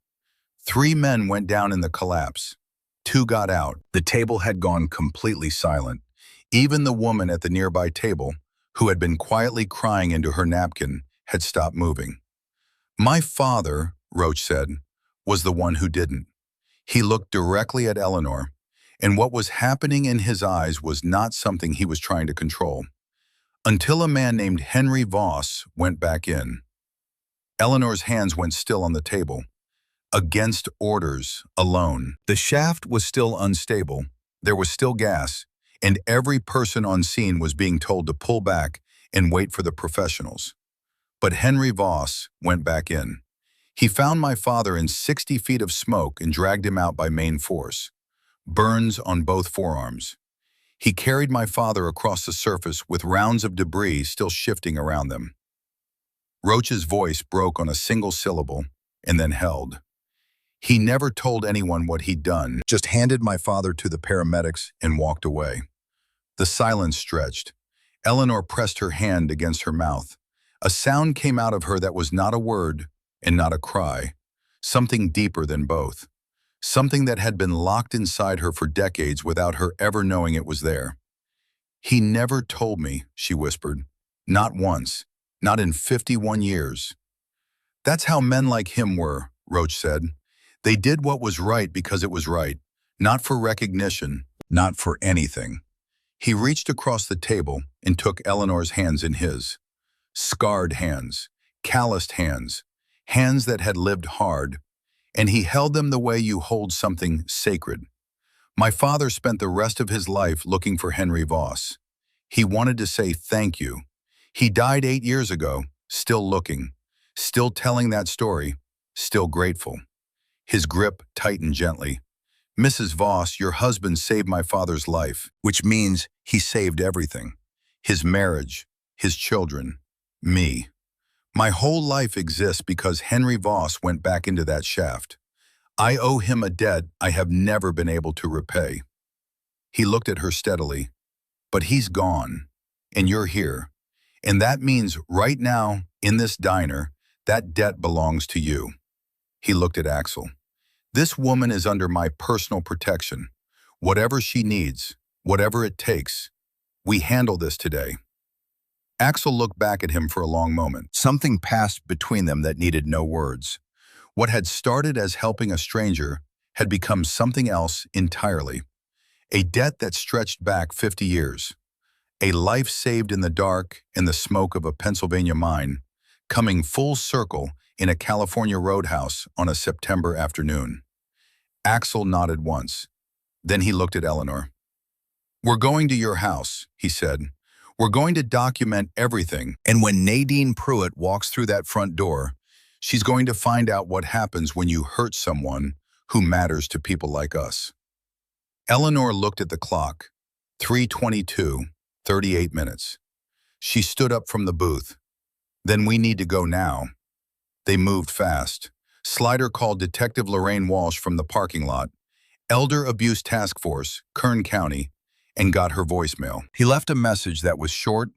3 men went down in the collapse. 2 got out. The table had gone completely silent. Even the woman at the nearby table, who had been quietly crying into her napkin, had stopped moving. My father, Roach said, was the one who didn't. He looked directly at Eleanor, and what was happening in his eyes was not something he was trying to control. Until a man named Henry Voss went back in. Eleanor's hands went still on the table. Against orders, alone. The shaft was still unstable. There was still gas, and every person on scene was being told to pull back and wait for the professionals. But Henry Voss went back in. He found my father in 60 feet of smoke and dragged him out by main force. Burns on both forearms. He carried my father across the surface with rounds of debris still shifting around them. Roach's voice broke on a single syllable and then held. He never told anyone what he'd done, just handed my father to the paramedics and walked away. The silence stretched. Eleanor pressed her hand against her mouth. A sound came out of her that was not a word and not a cry, something deeper than both, something that had been locked inside her for decades without her ever knowing it was there. "He never told me," she whispered. "Not once. Not in 51 years. "That's how men like him were," Roach said. "They did what was right because it was right, not for recognition, not for anything." He reached across the table and took Eleanor's hands in his. Scarred hands, calloused hands, hands that had lived hard, and he held them the way you hold something sacred. "My father spent the rest of his life looking for Henry Voss. He wanted to say thank you. He died 8 years ago, still looking, still telling that story, still grateful." His grip tightened gently. "Mrs. Voss, your husband saved my father's life, which means he saved everything. His marriage, his children, me. My whole life exists because Henry Voss went back into that shaft. I owe him a debt I have never been able to repay." He looked at her steadily. "But he's gone, and you're here. And that means right now, in this diner, that debt belongs to you." He looked at Axel. "This woman is under my personal protection. Whatever she needs, whatever it takes, we handle this today." Axel looked back at him for a long moment. Something passed between them that needed no words. What had started as helping a stranger had become something else entirely. A debt that stretched back 50 years. A life saved in the dark and the smoke of a Pennsylvania mine, coming full circle in a California roadhouse on a September afternoon. Axel nodded once. Then he looked at Eleanor. "We're going to your house," he said. "We're going to document everything, and when Nadine Pruitt walks through that front door, she's going to find out what happens when you hurt someone who matters to people like us." Eleanor looked at the clock. 3:22, 38 minutes. She stood up from the booth. "Then we need to go now." They moved fast. Slider called Detective Lorraine Walsh from the parking lot, Elder Abuse Task Force, Kern County, and got her voicemail. He left a message that was short,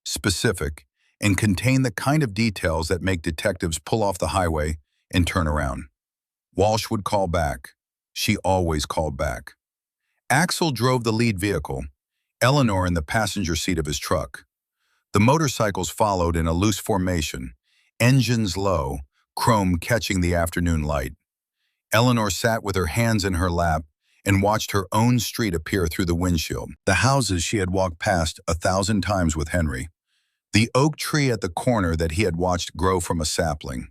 specific, and contained the kind of details that make detectives pull off the highway and turn around. Walsh would call back. She always called back. Axel drove the lead vehicle, Eleanor in the passenger seat of his truck. The motorcycles followed in a loose formation, engines low, chrome catching the afternoon light. Eleanor sat with her hands in her lap and watched her own street appear through the windshield. The houses she had walked past 1,000 times with Henry. The oak tree at the corner that he had watched grow from a sapling.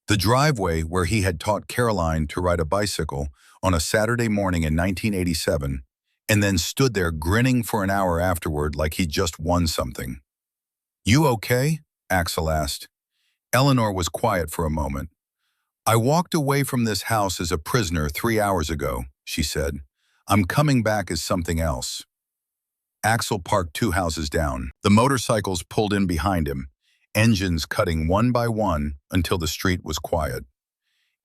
The driveway where he had taught Caroline to ride a bicycle on a Saturday morning in 1987, and then stood there grinning for an hour afterward like he'd just won something. "You okay?" Axel asked. Eleanor was quiet for a moment. "I walked away from this house as a prisoner 3 hours ago," she said. "I'm coming back as something else." Axel parked 2 houses down. The motorcycles pulled in behind him, engines cutting one by one until the street was quiet.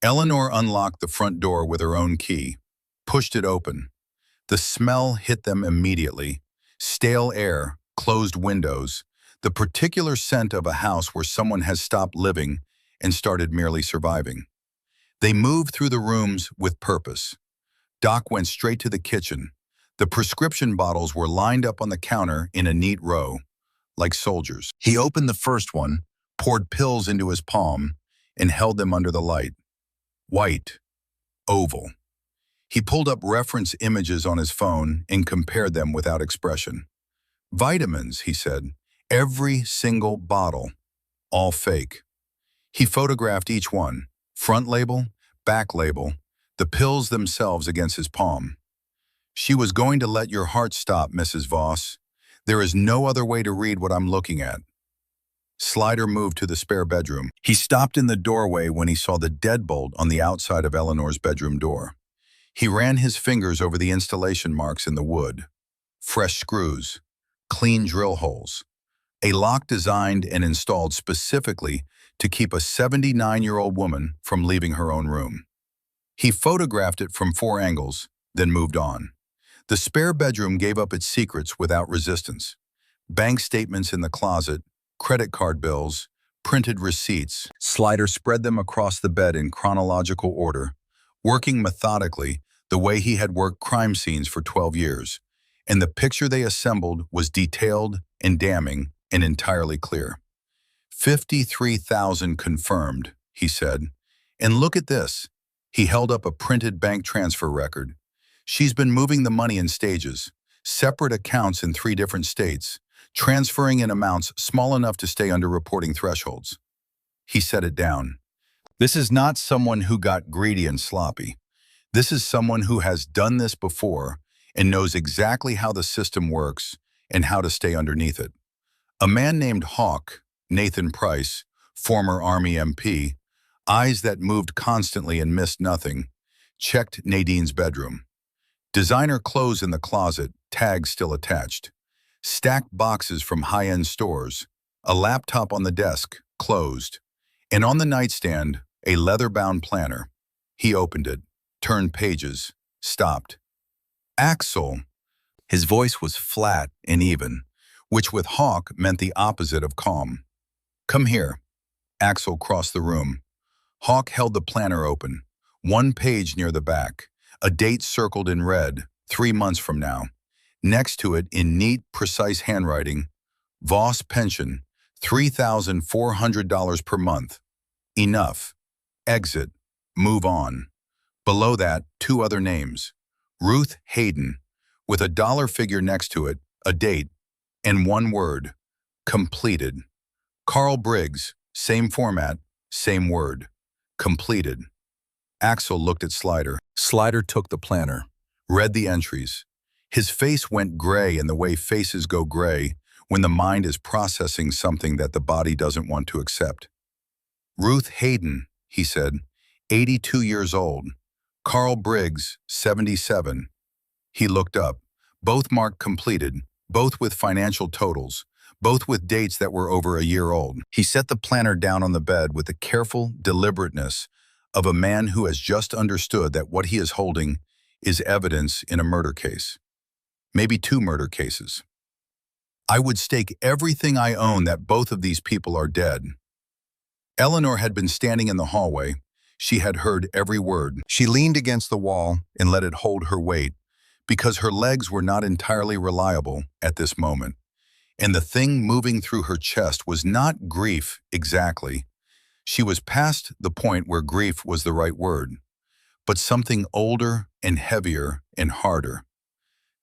Eleanor unlocked the front door with her own key, pushed it open. The smell hit them immediately. Stale air, closed windows, the particular scent of a house where someone has stopped living and started merely surviving. They moved through the rooms with purpose. Doc went straight to the kitchen. The prescription bottles were lined up on the counter in a neat row, like soldiers. He opened the first one, poured pills into his palm, and held them under the light. White, oval. He pulled up reference images on his phone and compared them without expression. "Vitamins," he said. "Every single bottle. All fake." He photographed each one, front label, back label, the pills themselves against his palm. "She was going to let your heart stop, Mrs. Voss. There is no other way to read what I'm looking at." Slider moved to the spare bedroom. He stopped in the doorway when he saw the deadbolt on the outside of Eleanor's bedroom door. He ran his fingers over the installation marks in the wood. Fresh screws, clean drill holes, a lock designed and installed specifically to keep a 79-year-old woman from leaving her own room. He photographed it from 4 angles, then moved on. The spare bedroom gave up its secrets without resistance. Bank statements in the closet, credit card bills, printed receipts. Slider spread them across the bed in chronological order, working methodically the way he had worked crime scenes for 12 years. And the picture they assembled was detailed and damning and entirely clear. 53,000 confirmed, he said. And look at this. He held up a printed bank transfer record. She's been moving the money in stages, separate accounts in 3 different states, transferring in amounts small enough to stay under reporting thresholds. He set it down. This is not someone who got greedy and sloppy. This is someone who has done this before and knows exactly how the system works and how to stay underneath it. A man named Hawk, Nathan Price, former Army MP, eyes that moved constantly and missed nothing, checked Nadine's bedroom. Designer clothes in the closet, tags still attached. Stacked boxes from high-end stores, a laptop on the desk, closed. And on the nightstand, a leather-bound planner. He opened it, turned pages, stopped. Axel. His voice was flat and even, which with Hawk meant the opposite of calm. Come here. Axel crossed the room. Hawk held the planner open, 1 page near the back, a date circled in red, 3 months from now. Next to it, in neat, precise handwriting, Voss pension, $3,400 per month. Enough. Exit. Move on. Below that, 2 other names. Ruth Hayden, with a dollar figure next to it, a date, and 1 word. Completed. Carl Briggs, same format, same word. Completed. Axel looked at Slider. Slider took the planner, read the entries. His face went gray in the way faces go gray when the mind is processing something that the body doesn't want to accept. Ruth Hayden, he said, 82 years old. Carl Briggs, 77. He looked up. Both marked completed, both with financial totals, both with dates that were over a year old. He set the planner down on the bed with the careful deliberateness of a man who has just understood that what he is holding is evidence in a murder case. Maybe 2 murder cases. I would stake everything I own that both of these people are dead. Eleanor had been standing in the hallway. She had heard every word. She leaned against the wall and let it hold her weight, because her legs were not entirely reliable at this moment. And the thing moving through her chest was not grief exactly. She was past the point where grief was the right word, but something older and heavier and harder.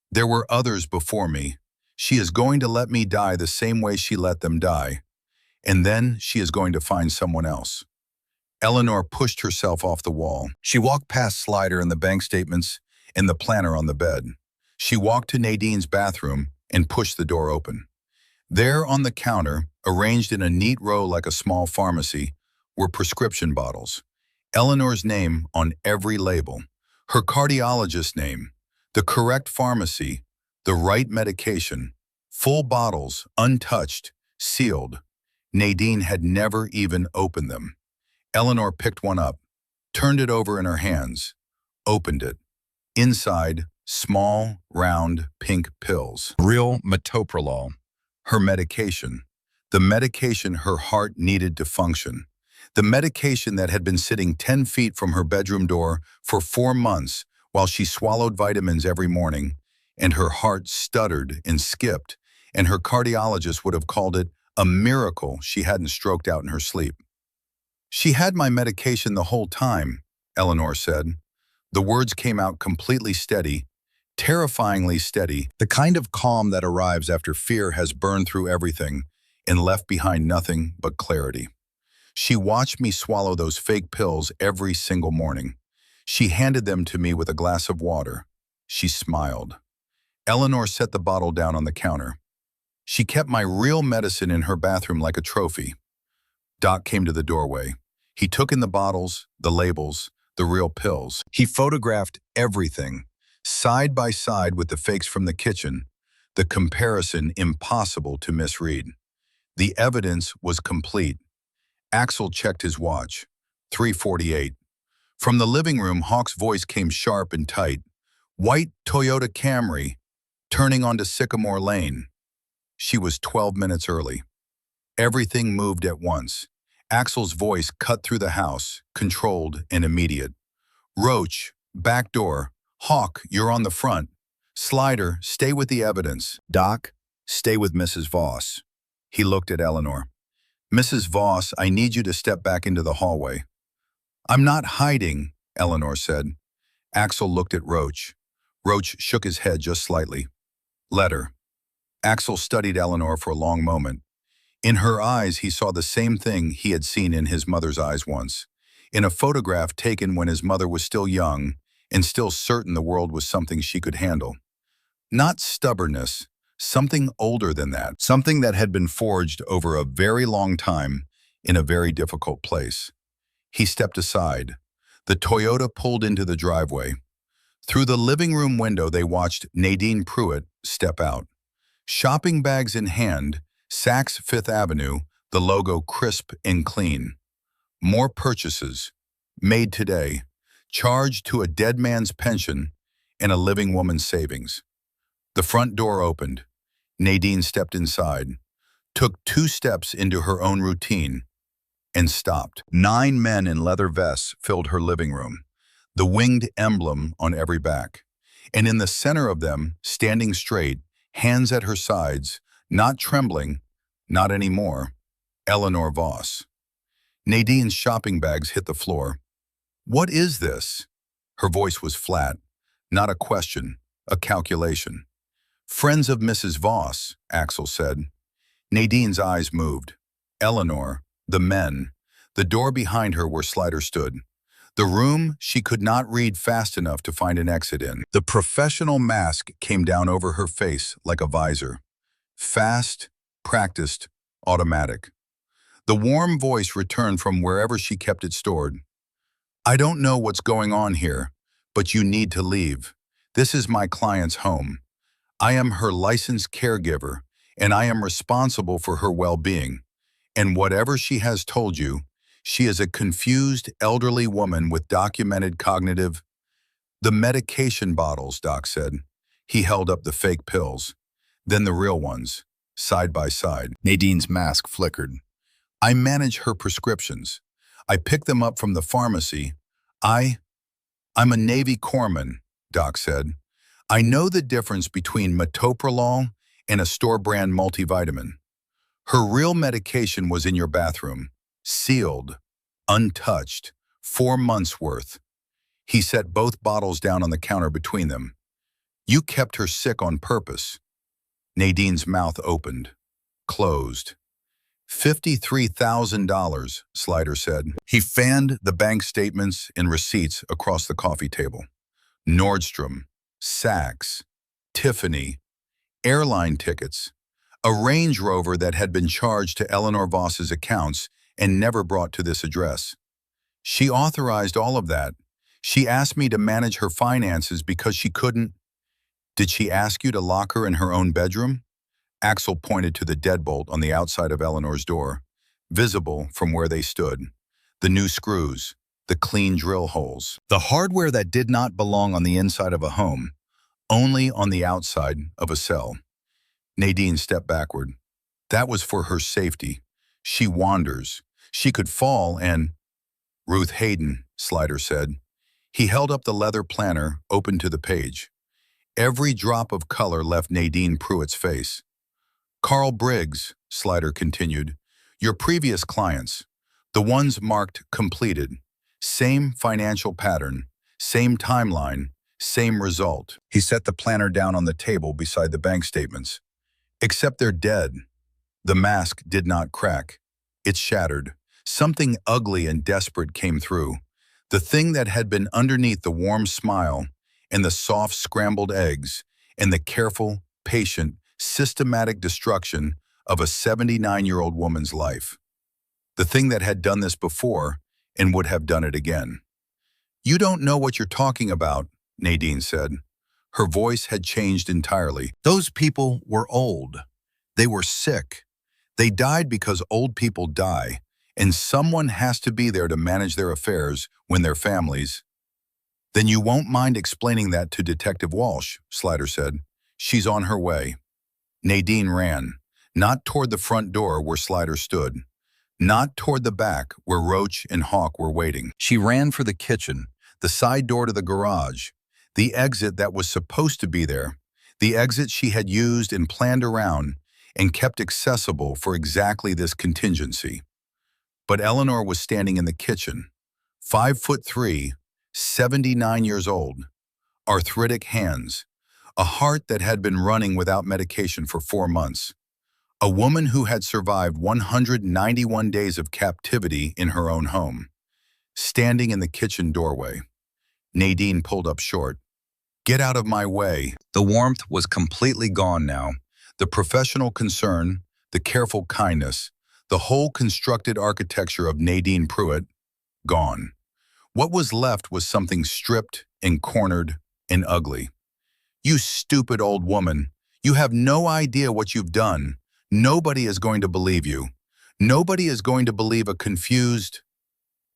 There were others before me. She is going to let me die the same way she let them die. And then she is going to find someone else. Eleanor pushed herself off the wall. She walked past Slider and the bank statements and the planner on the bed. She walked to Nadine's bathroom and pushed the door open. There on the counter, arranged in a neat row like a small pharmacy, were prescription bottles. Eleanor's name on every label. Her cardiologist's name. The correct pharmacy. The right medication. Full bottles, untouched, sealed. Nadine had never even opened them. Eleanor picked one up, turned it over in her hands, opened it. Inside, small, round, pink pills. Real metoprolol. Her medication. The medication her heart needed to function. The medication that had been sitting 10 feet from her bedroom door for 4 months while she swallowed vitamins every morning, and her heart stuttered and skipped, and her cardiologist would have called it a miracle she hadn't stroked out in her sleep. She had my medication the whole time, Eleanor said. The words came out completely steady, terrifyingly steady, the kind of calm that arrives after fear has burned through everything and left behind nothing but clarity. She watched me swallow those fake pills every single morning. She handed them to me with a glass of water. She smiled. Eleanor set the bottle down on the counter. She kept my real medicine in her bathroom like a trophy. Doc came to the doorway. He took in the bottles, the labels, the real pills. He photographed everything, side by side with the fakes from the kitchen, the comparison impossible to misread. The evidence was complete. Axel checked his watch. 3:48. From the living room, Hawk's voice came sharp and tight. White Toyota Camry, turning onto Sycamore Lane. She was 12 minutes early. Everything moved at once. Axel's voice cut through the house, controlled and immediate. Roach, back door. Hawk, you're on the front. Slider, stay with the evidence. Doc, stay with Mrs. Voss. He looked at Eleanor. Mrs. Voss, I need you to step back into the hallway. I'm not hiding, Eleanor said. Axel looked at Roach. Roach shook his head just slightly. Letter. Axel studied Eleanor for a long moment. In her eyes, he saw the same thing he had seen in his mother's eyes once. In a photograph taken when his mother was still young and still certain the world was something she could handle. Not stubbornness, something older than that, something that had been forged over a very long time in a very difficult place. He stepped aside. The Toyota pulled into the driveway. Through the living room window, they watched Nadine Pruitt step out. Shopping bags in hand, Saks Fifth Avenue, the logo crisp and clean. More purchases, made today, charged to a dead man's pension and a living woman's savings. The front door opened. Nadine stepped inside, took 2 steps into her own routine, and stopped. 9 men in leather vests filled her living room, the winged emblem on every back. And in the center of them, standing straight, hands at her sides, not trembling, not anymore, Eleanor Voss. Nadine's shopping bags hit the floor. What is this? Her voice was flat, not a question, a calculation. Friends of Mrs. Voss, Axel said. Nadine's eyes moved. Eleanor, the men, the door behind her where Slider stood. The room she could not read fast enough to find an exit in. The professional mask came down over her face like a visor. Fast, practiced, automatic. The warm voice returned from wherever she kept it stored. I don't know what's going on here, but you need to leave. This is my client's home. I am her licensed caregiver, and I am responsible for her well-being. And whatever she has told you, she is a confused, elderly woman with documented cognitive. The medication bottles, Doc said. He held up the fake pills, then the real ones, side by side. Nadine's mask flickered. I manage her prescriptions. I pick them up from the pharmacy. I'm a Navy corpsman, Doc said. I know the difference between metoprolol and a store-brand multivitamin. Her real medication was in your bathroom, sealed, untouched, 4 months' worth. He set both bottles down on the counter between them. You kept her sick on purpose. Nadine's mouth opened, closed. $53,000, Slider said. He fanned the bank statements and receipts across the coffee table. Nordstrom, Saks, Tiffany, airline tickets, a Range Rover that had been charged to Eleanor Voss's accounts and never brought to this address. She authorized all of that. She asked me to manage her finances because she couldn't. Did she ask you to lock her in her own bedroom? Axel pointed to the deadbolt on the outside of Eleanor's door, visible from where they stood. The new screws, the clean drill holes, the hardware that did not belong on the inside of a home, only on the outside of a cell. Nadine stepped backward. That was for her safety. She wanders. She could fall and... Ruth Hayden, Slider said. He held up the leather planner, open to the page. Every drop of color left Nadine Pruitt's face. Carl Briggs, Slider continued, your previous clients, the ones marked completed, same financial pattern, same timeline, same result. He set the planner down on the table beside the bank statements. Except they're dead. The mask did not crack. It shattered. Something ugly and desperate came through. The thing that had been underneath the warm smile and the soft scrambled eggs and the careful, patient, systematic destruction of a 79-year-old woman's life. The thing that had done this before and would have done it again. "You don't know what you're talking about," Nadine said. Her voice had changed entirely. "Those people were old. They were sick. They died because old people die, and someone has to be there to manage their affairs when their families—" "Then you won't mind explaining that to Detective Walsh," Slider said. "She's on her way." Nadine ran, not toward the front door where Slider stood, not toward the back where Roach and Hawk were waiting. She ran for the kitchen, the side door to the garage, the exit that was supposed to be there, the exit she had used and planned around and kept accessible for exactly this contingency. But Eleanor was standing in the kitchen, 5'3", 79 years old, arthritic hands, a heart that had been running without medication for 4 months. A woman who had survived 191 days of captivity in her own home. Standing in the kitchen doorway. Nadine pulled up short. "Get out of my way." The warmth was completely gone now. The professional concern, the careful kindness, the whole constructed architecture of Nadine Pruitt, gone. What was left was something stripped and cornered and ugly. "You stupid old woman. You have no idea what you've done. Nobody is going to believe you. Nobody is going to believe a confused—"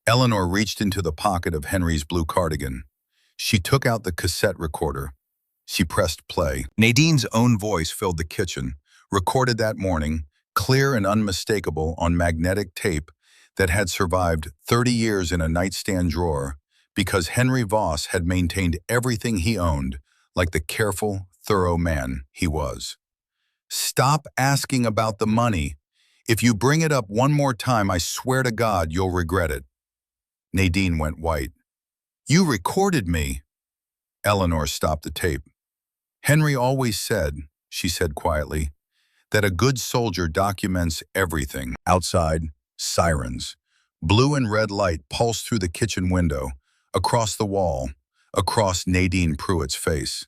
Eleanor reached into the pocket of Henry's blue cardigan. She took out the cassette recorder. She pressed play. Nadine's own voice filled the kitchen, recorded that morning, clear and unmistakable on magnetic tape that had survived 30 years in a nightstand drawer because Henry Voss had maintained everything he owned like the careful, thorough man he was. "Stop asking about the money. If you bring it up one more time, I swear to God you'll regret it." Nadine went white. "You recorded me." Eleanor stopped the tape. "Henry always said," she said quietly, "that a good soldier documents everything." Outside, sirens. Blue and red light pulsed through the kitchen window, across the wall, across Nadine Pruitt's face.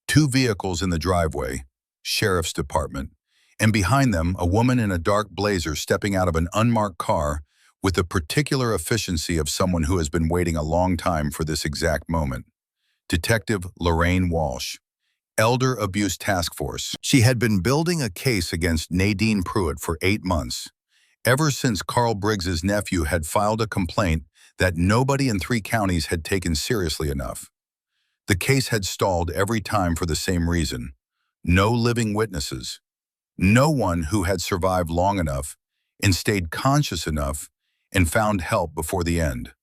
2 vehicles in the driveway, sheriff's department, and behind them a woman in a dark blazer stepping out of an unmarked car with the particular efficiency of someone who has been waiting a long time for this exact moment. Detective Lorraine Walsh, Elder Abuse Task Force. She had been building a case against Nadine Pruitt for 8 months, ever since Carl Briggs's nephew had filed a complaint that nobody in 3 counties had taken seriously enough. The case had stalled every time for the same reason. No living witnesses. No one who had survived long enough and stayed conscious enough and found help before the end.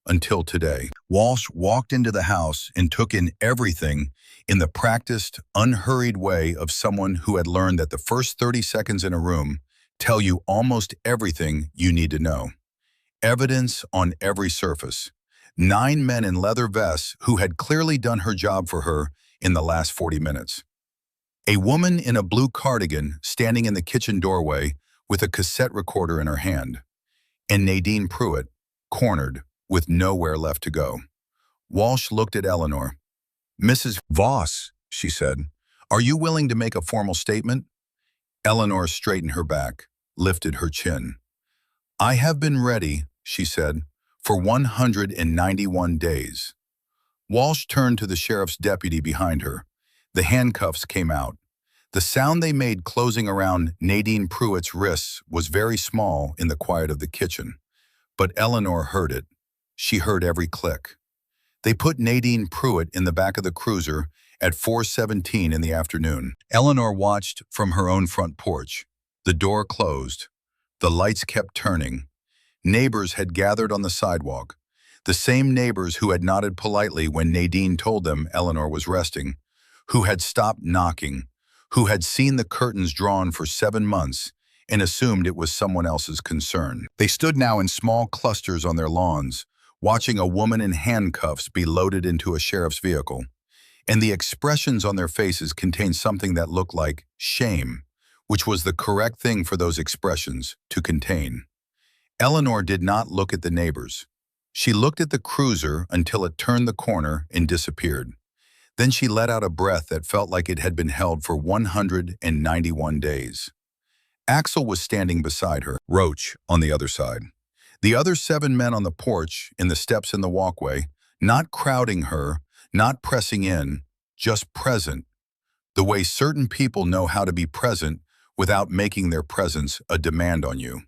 Until today. Walsh walked into the house and took in everything in the practiced, unhurried way of someone who had learned that the first 30 seconds in a room tell you almost everything you need to know. Evidence on every surface. 9 men in leather vests who had clearly done her job for her in the last 40 minutes. A woman in a blue cardigan standing in the kitchen doorway with a cassette recorder in her hand. And Nadine Pruitt, cornered, with nowhere left to go. Walsh looked at Eleanor. "Mrs. Voss," she said, "are you willing to make a formal statement?" Eleanor straightened her back, lifted her chin. "I have been ready," she said, "for 191 days." Walsh turned to the sheriff's deputy behind her. The handcuffs came out. The sound they made closing around Nadine Pruitt's wrists was very small in the quiet of the kitchen. But Eleanor heard it. She heard every click. They put Nadine Pruitt in the back of the cruiser at 4:17 in the afternoon. Eleanor watched from her own front porch. The door closed. The lights kept turning. Neighbors had gathered on the sidewalk. The same neighbors who had nodded politely when Nadine told them Eleanor was resting, who had stopped knocking, who had seen the curtains drawn for 7 months and assumed it was someone else's concern. They stood now in small clusters on their lawns, watching a woman in handcuffs be loaded into a sheriff's vehicle. And the expressions on their faces contained something that looked like shame, which was the correct thing for those expressions to contain. Eleanor did not look at the neighbors. She looked at the cruiser until it turned the corner and disappeared. Then she let out a breath that felt like it had been held for 191 days. Axel was standing beside her, Roach on the other side. The other 7 men on the porch, in the steps in the walkway, not crowding her, not pressing in, just present, the way certain people know how to be present without making their presence a demand on you.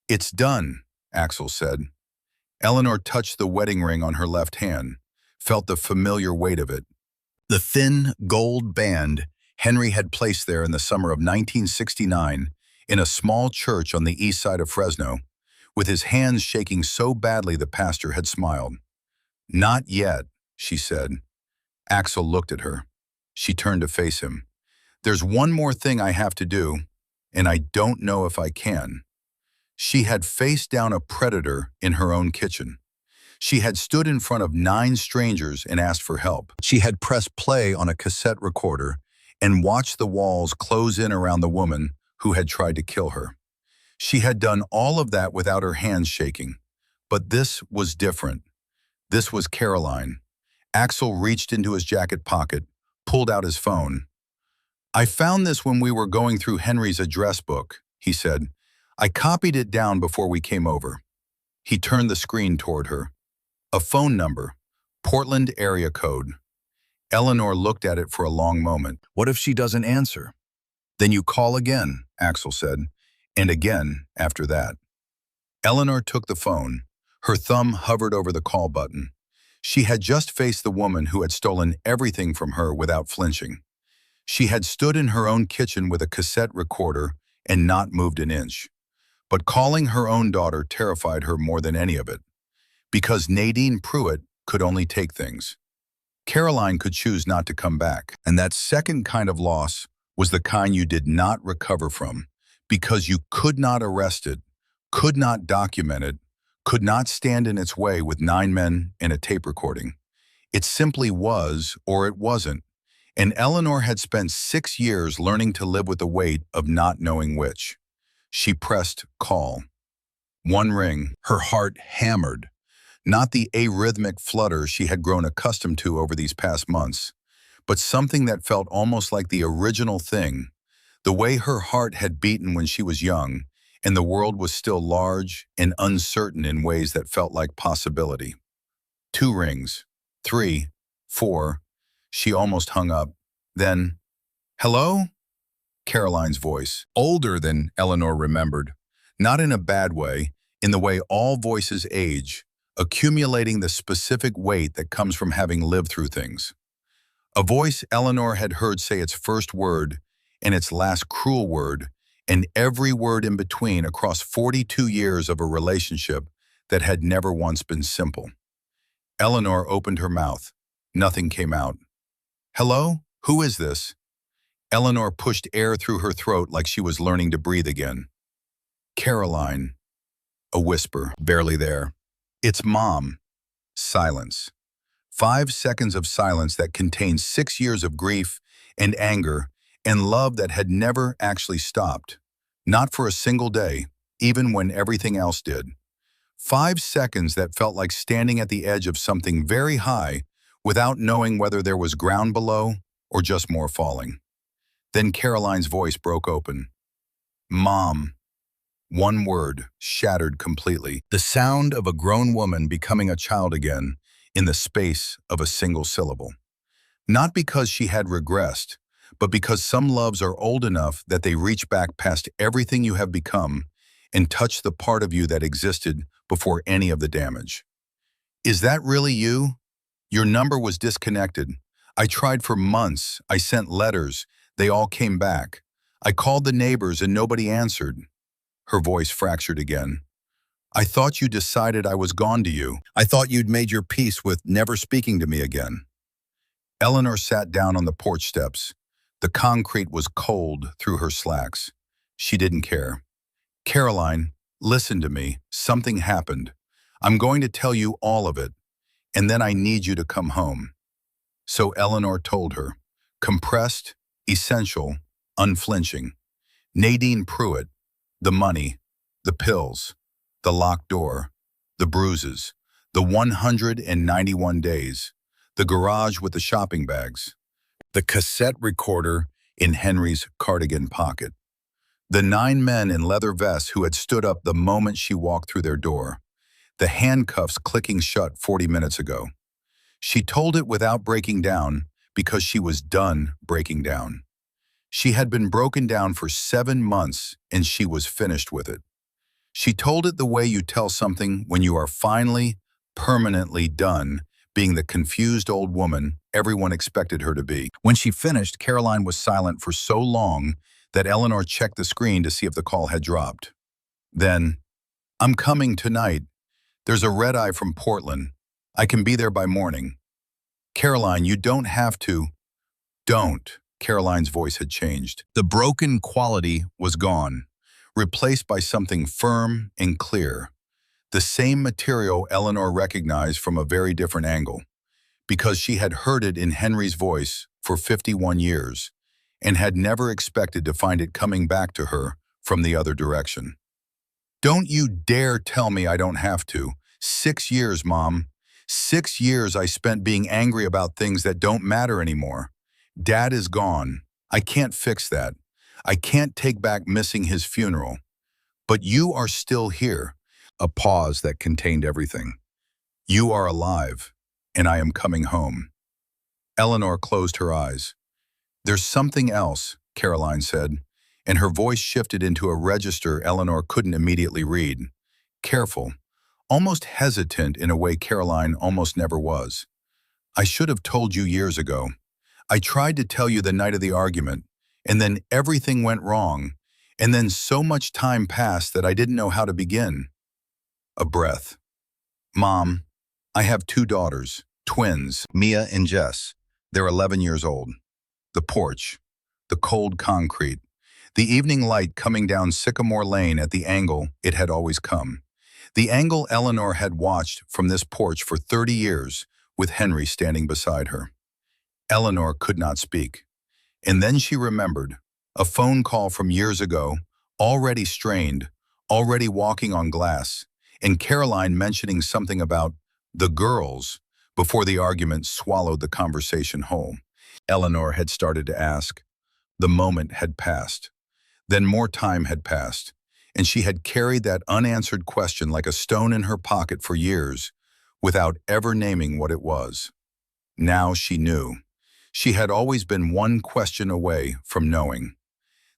"It's done," Axel said. Eleanor touched the wedding ring on her left hand, felt the familiar weight of it. The thin, gold band Henry had placed there in the summer of 1969 in a small church on the east side of Fresno, with his hands shaking so badly the pastor had smiled. "Not yet," she said. Axel looked at her. She turned to face him. "There's one more thing I have to do, and I don't know if I can." She had faced down a predator in her own kitchen. She had stood in front of 9 strangers and asked for help. She had pressed play on a cassette recorder and watched the walls close in around the woman who had tried to kill her. She had done all of that without her hands shaking. But this was different. This was Caroline. Axel reached into his jacket pocket, pulled out his phone. "I found this when we were going through Henry's address book," he said. "I copied it down before we came over." He turned the screen toward her. A phone number, Portland area code. Eleanor looked at it for a long moment. "What if she doesn't answer?" "Then you call again," Axel said, "and again after that." Eleanor took the phone. Her thumb hovered over the call button. She had just faced the woman who had stolen everything from her without flinching. She had stood in her own kitchen with a cassette recorder and not moved an inch. But calling her own daughter terrified her more than any of it. Because Nadine Pruitt could only take things. Caroline could choose not to come back. And that second kind of loss was the kind you did not recover from, because you could not arrest it, could not document it, could not stand in its way with 9 men and a tape recording. It simply was, or it wasn't. And Eleanor had spent 6 years learning to live with the weight of not knowing which. She pressed call. 1 ring, her heart hammered. Not the arrhythmic flutter she had grown accustomed to over these past months, but something that felt almost like the original thing, the way her heart had beaten when she was young, and the world was still large and uncertain in ways that felt like possibility. 2 rings, 3, 4. She almost hung up. Then, "Hello?" Caroline's voice, older than Eleanor remembered, not in a bad way, in the way all voices age, accumulating the specific weight that comes from having lived through things. A voice Eleanor had heard say its first word and its last cruel word, and every word in between across 42 years of a relationship that had never once been simple. Eleanor opened her mouth. Nothing came out. "Hello? Who is this?" Eleanor pushed air through her throat like she was learning to breathe again. "Caroline." A whisper, barely there. "It's Mom." Silence. 5 seconds of silence that contained 6 years of grief and anger and love that had never actually stopped. Not for a single day, even when everything else did. 5 seconds that felt like standing at the edge of something very high without knowing whether there was ground below or just more falling. Then Caroline's voice broke open. "Mom." 1 word, shattered completely. The sound of a grown woman becoming a child again in the space of a single syllable. Not because she had regressed, but because some loves are old enough that they reach back past everything you have become and touch the part of you that existed before any of the damage. "Is that really you? Your number was disconnected. I tried for months. I sent letters. They all came back. I called the neighbors and nobody answered." Her voice fractured again. "I thought you decided I was gone to you. I thought you'd made your peace with never speaking to me again." Eleanor sat down on the porch steps. The concrete was cold through her slacks. She didn't care. "Caroline, listen to me. Something happened. I'm going to tell you all of it, and then I need you to come home." So Eleanor told her, compressed, essential, unflinching. Nadine Pruitt, the money, the pills, the locked door, the bruises, the 191 days, the garage with the shopping bags, the cassette recorder in Henry's cardigan pocket, the 9 men in leather vests who had stood up the moment she walked through their door, the handcuffs clicking shut 40 minutes ago. She told it without breaking down because she was done breaking down. She had been broken down for 7 months and she was finished with it. She told it the way you tell something when you are finally, permanently done being the confused old woman everyone expected her to be. When she finished, Caroline was silent for so long that Eleanor checked the screen to see if the call had dropped. Then, "I'm coming tonight. There's a red-eye from Portland. I can be there by morning." "Caroline, you don't have to." "Don't." Caroline's voice had changed. The broken quality was gone, replaced by something firm and clear. The same material Eleanor recognized from a very different angle, because she had heard it in Henry's voice for 51 years and had never expected to find it coming back to her from the other direction. "Don't you dare tell me I don't have to. 6 years, Mom. 6 years I spent being angry about things that don't matter anymore. Dad is gone. I can't fix that. I can't take back missing his funeral. But you are still here." A pause that contained everything. "You are alive, and I am coming home." Eleanor closed her eyes. "There's something else," Caroline said, and her voice shifted into a register Eleanor couldn't immediately read. Careful, almost hesitant in a way Caroline almost never was. "I should have told you years ago. I tried to tell you the night of the argument, and then everything went wrong, and then so much time passed that I didn't know how to begin." A breath. "Mom, I have 2 daughters, twins, Mia and Jess. They're 11 years old." The porch, the cold concrete, the evening light coming down Sycamore Lane at the angle it had always come. The angle Eleanor had watched from this porch for 30 years, with Henry standing beside her. Eleanor could not speak. And then she remembered, a phone call from years ago, already strained, already walking on glass, and Caroline mentioning something about the girls before the argument swallowed the conversation whole. Eleanor had started to ask. The moment had passed. Then more time had passed, and she had carried that unanswered question like a stone in her pocket for years, without ever naming what it was. Now she knew. She had always been one question away from knowing.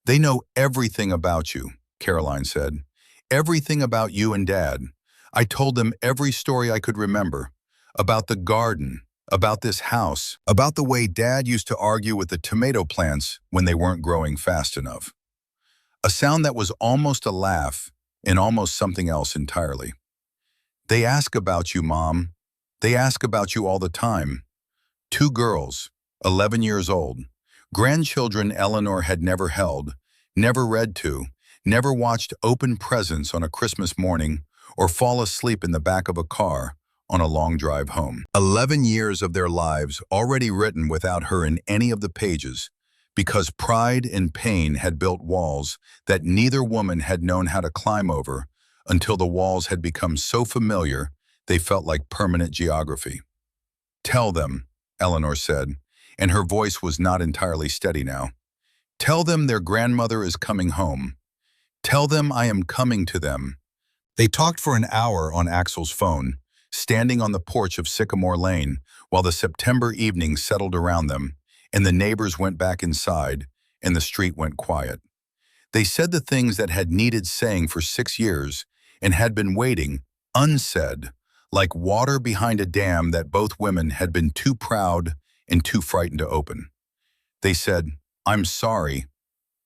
"They know everything about you," Caroline said. "Everything about you and Dad. I told them every story I could remember. About the garden, about this house, about the way Dad used to argue with the tomato plants when they weren't growing fast enough." A sound that was almost a laugh and almost something else entirely. "They ask about you, Mom. They ask about you all the time." 2 girls, 11 years old, grandchildren Eleanor had never held, never read to, never watched open presents on a Christmas morning or fall asleep in the back of a car on a long drive home. 11 years of their lives already written without her in any of the pages, because pride and pain had built walls that neither woman had known how to climb over until the walls had become so familiar they felt like permanent geography. "Tell them," Eleanor said, and her voice was not entirely steady now. "Tell them their grandmother is coming home. Tell them I am coming to them." They talked for an hour on Axel's phone, standing on the porch of Sycamore Lane while the September evening settled around them, and the neighbors went back inside, and the street went quiet. They said the things that had needed saying for 6 years and had been waiting, unsaid, like water behind a dam that both women had been too proud and too frightened to open. They said, "I'm sorry."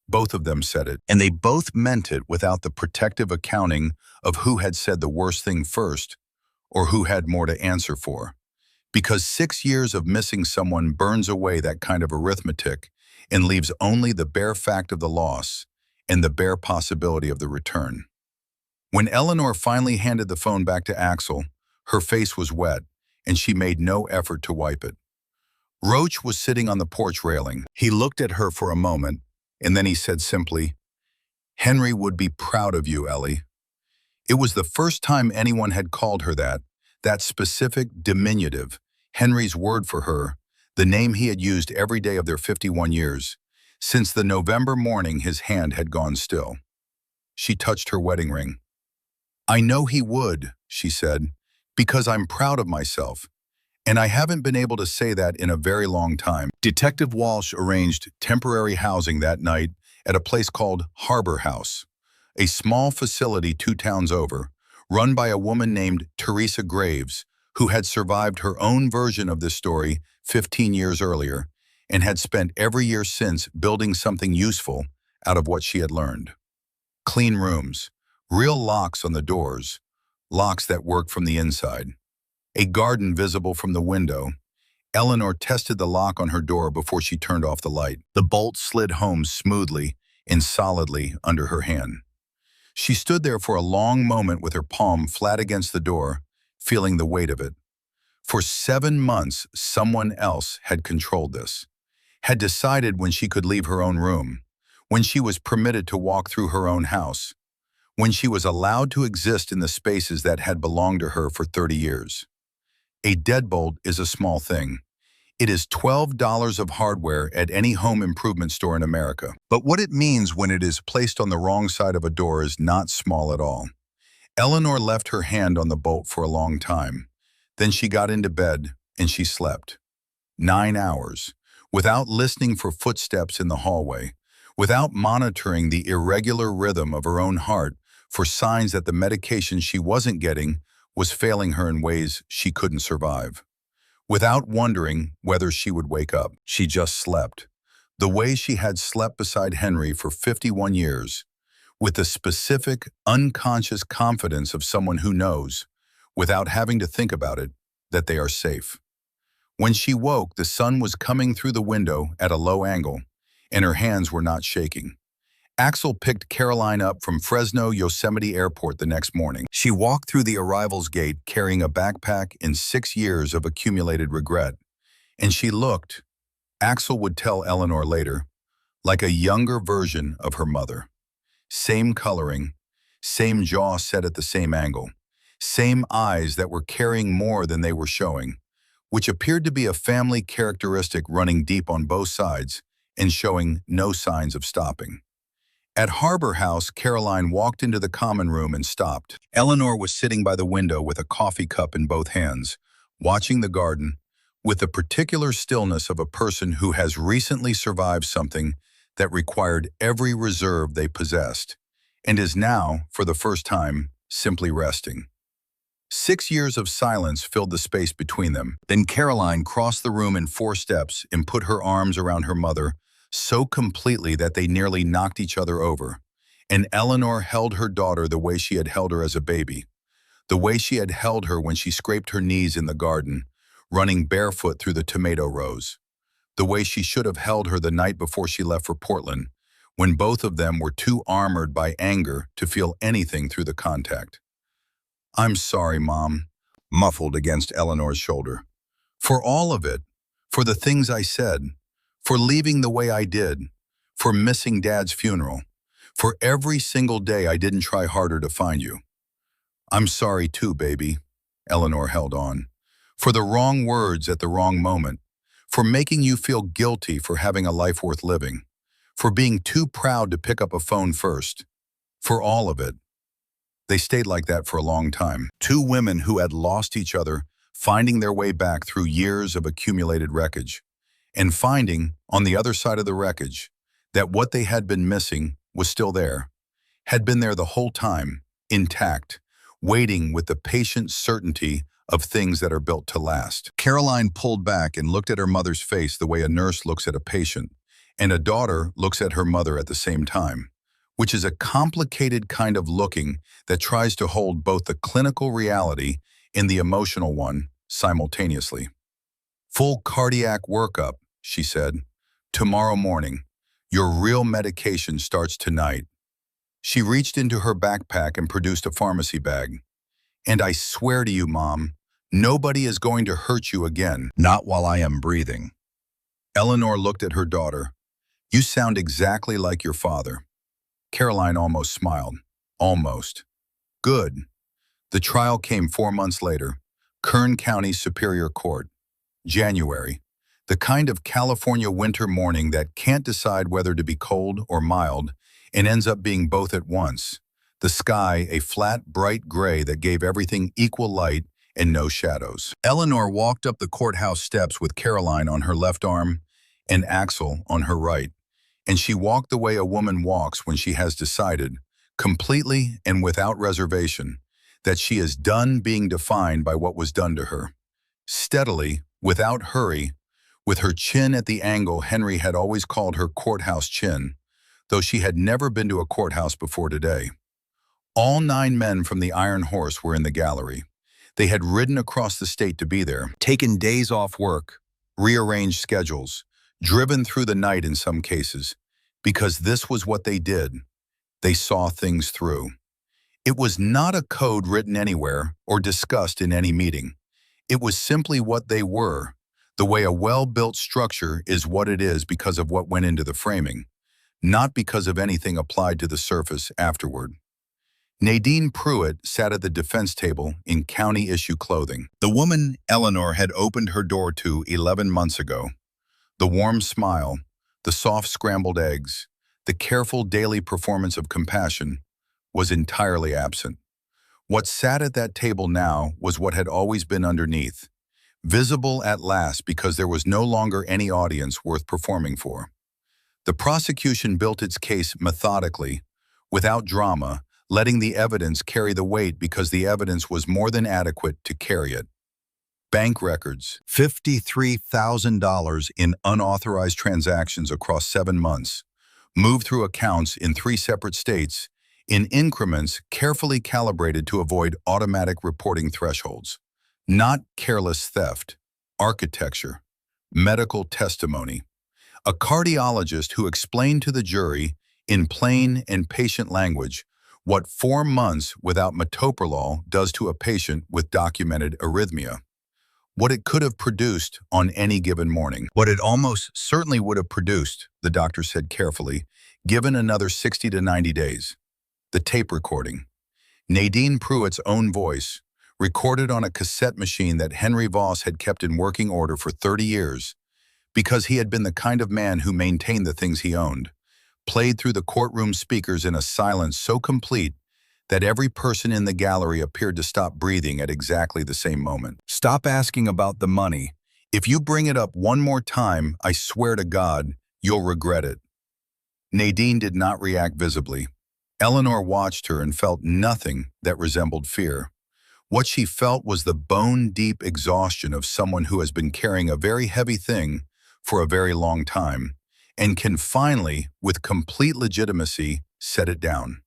Both of them said it, and they both meant it without the protective accounting of who had said the worst thing first or who had more to answer for. Because 6 years of missing someone burns away that kind of arithmetic and leaves only the bare fact of the loss and the bare possibility of the return. When Eleanor finally handed the phone back to Axel, her face was wet, and she made no effort to wipe it. Roach was sitting on the porch railing. He looked at her for a moment, and then he said simply, "Henry would be proud of you, Ellie." It was the first time anyone had called her that specific diminutive, Henry's word for her, the name he had used every day of their 51 years. Since the November morning his hand had gone still. She touched her wedding ring. "I know he would," she said, "because I'm proud of myself. And I haven't been able to say that in a very long time." Detective Walsh arranged temporary housing that night at a place called Harbor House, a small facility 2 towns over, run by a woman named Teresa Graves, who had survived her own version of this story 15 years earlier and had spent every year since building something useful out of what she had learned. Clean rooms, real locks on the doors, locks that work from the inside, a garden visible from the window. Eleanor tested the lock on her door before she turned off the light. The bolt slid home smoothly and solidly under her hand. She stood there for a long moment with her palm flat against the door, feeling the weight of it. For 7 months, someone else had controlled this, had decided when she could leave her own room, when she was permitted to walk through her own house, when she was allowed to exist in the spaces that had belonged to her for 30 years. A deadbolt is a small thing. It is $12 of hardware at any home improvement store in America. But what it means when it is placed on the wrong side of a door is not small at all. Eleanor left her hand on the bolt for a long time. Then she got into bed and she slept. 9 hours, without listening for footsteps in the hallway, without monitoring the irregular rhythm of her own heart for signs that the medication she wasn't getting was failing her in ways she couldn't survive. Without wondering whether she would wake up, she just slept. The way she had slept beside Henry for 51 years, with the specific, unconscious confidence of someone who knows, without having to think about it, that they are safe. When she woke, the sun was coming through the window at a low angle, and her hands were not shaking. Axel picked Caroline up from Fresno Yosemite Airport the next morning. She walked through the arrivals gate carrying a backpack in 6 years of accumulated regret. And she looked, Axel would tell Eleanor later, like a younger version of her mother. Same coloring, same jaw set at the same angle, same eyes that were carrying more than they were showing, which appeared to be a family characteristic running deep on both sides and showing no signs of stopping. At Harbor House, Caroline walked into the common room and stopped. Eleanor was sitting by the window with a coffee cup in both hands, watching the garden, with the particular stillness of a person who has recently survived something that required every reserve they possessed, and is now, for the first time, simply resting. 6 years of silence filled the space between them. Then Caroline crossed the room in 4 steps and put her arms around her mother, so completely that they nearly knocked each other over. And Eleanor held her daughter the way she had held her as a baby, the way she had held her when she scraped her knees in the garden, running barefoot through the tomato rows, the way she should have held her the night before she left for Portland, when both of them were too armored by anger to feel anything through the contact. "I'm sorry, Mom," muffled against Eleanor's shoulder. "For all of it, for the things I said, for leaving the way I did, for missing Dad's funeral, for every single day I didn't try harder to find you. I'm sorry too, baby," Eleanor held on, "for the wrong words at the wrong moment, for making you feel guilty for having a life worth living, for being too proud to pick up a phone first, for all of it." They stayed like that for a long time. 2 women who had lost each other, finding their way back through years of accumulated wreckage, and finding, on the other side of the wreckage, that what they had been missing was still there, had been there the whole time, intact, waiting with the patient certainty of things that are built to last. Caroline pulled back and looked at her mother's face the way a nurse looks at a patient, and a daughter looks at her mother at the same time, which is a complicated kind of looking that tries to hold both the clinical reality and the emotional one simultaneously. "Full cardiac workup," she said. "Tomorrow morning. Your real medication starts tonight." She reached into her backpack and produced a pharmacy bag. "And I swear to you, Mom, nobody is going to hurt you again. Not while I am breathing." Eleanor looked at her daughter. "You sound exactly like your father." Caroline almost smiled. Almost. "Good." The trial came 4 months later. Kern County Superior Court. January. The kind of California winter morning that can't decide whether to be cold or mild and ends up being both at once. The sky, a flat, bright gray that gave everything equal light and no shadows. Eleanor walked up the courthouse steps with Caroline on her left arm and Axel on her right, and she walked the way a woman walks when she has decided, completely and without reservation, that she is done being defined by what was done to her. Steadily, without hurry, with her chin at the angle Henry had always called her courthouse chin, though she had never been to a courthouse before today. All 9 men from the Iron Horse were in the gallery. They had ridden across the state to be there, taken days off work, rearranged schedules, driven through the night in some cases, because this was what they did. They saw things through. It was not a code written anywhere or discussed in any meeting. It was simply what they were, the way a well-built structure is what it is because of what went into the framing, not because of anything applied to the surface afterward. Nadine Pruitt sat at the defense table in county-issue clothing. The woman Eleanor had opened her door to 11 months ago. The warm smile, the soft scrambled eggs, the careful daily performance of compassion was entirely absent. What sat at that table now was what had always been underneath, visible at last because there was no longer any audience worth performing for. The prosecution built its case methodically, without drama, letting the evidence carry the weight because the evidence was more than adequate to carry it. Bank records, $53,000 in unauthorized transactions across 7 months, moved through accounts in 3 separate states, in increments carefully calibrated to avoid automatic reporting thresholds. Not careless theft, architecture, medical testimony. A cardiologist who explained to the jury, in plain and patient language, what 4 months without metoprolol does to a patient with documented arrhythmia. What it could have produced on any given morning. What it almost certainly would have produced, the doctor said carefully, given another 60 to 90 days. The tape recording. Nadine Pruitt's own voice, recorded on a cassette machine that Henry Voss had kept in working order for 30 years, because he had been the kind of man who maintained the things he owned, played through the courtroom speakers in a silence so complete that every person in the gallery appeared to stop breathing at exactly the same moment. Stop asking about the money. If you bring it up one more time, I swear to God, you'll regret it. Nadine did not react visibly. Eleanor watched her and felt nothing that resembled fear. What she felt was the bone-deep exhaustion of someone who has been carrying a very heavy thing for a very long time and can finally, with complete legitimacy, set it down.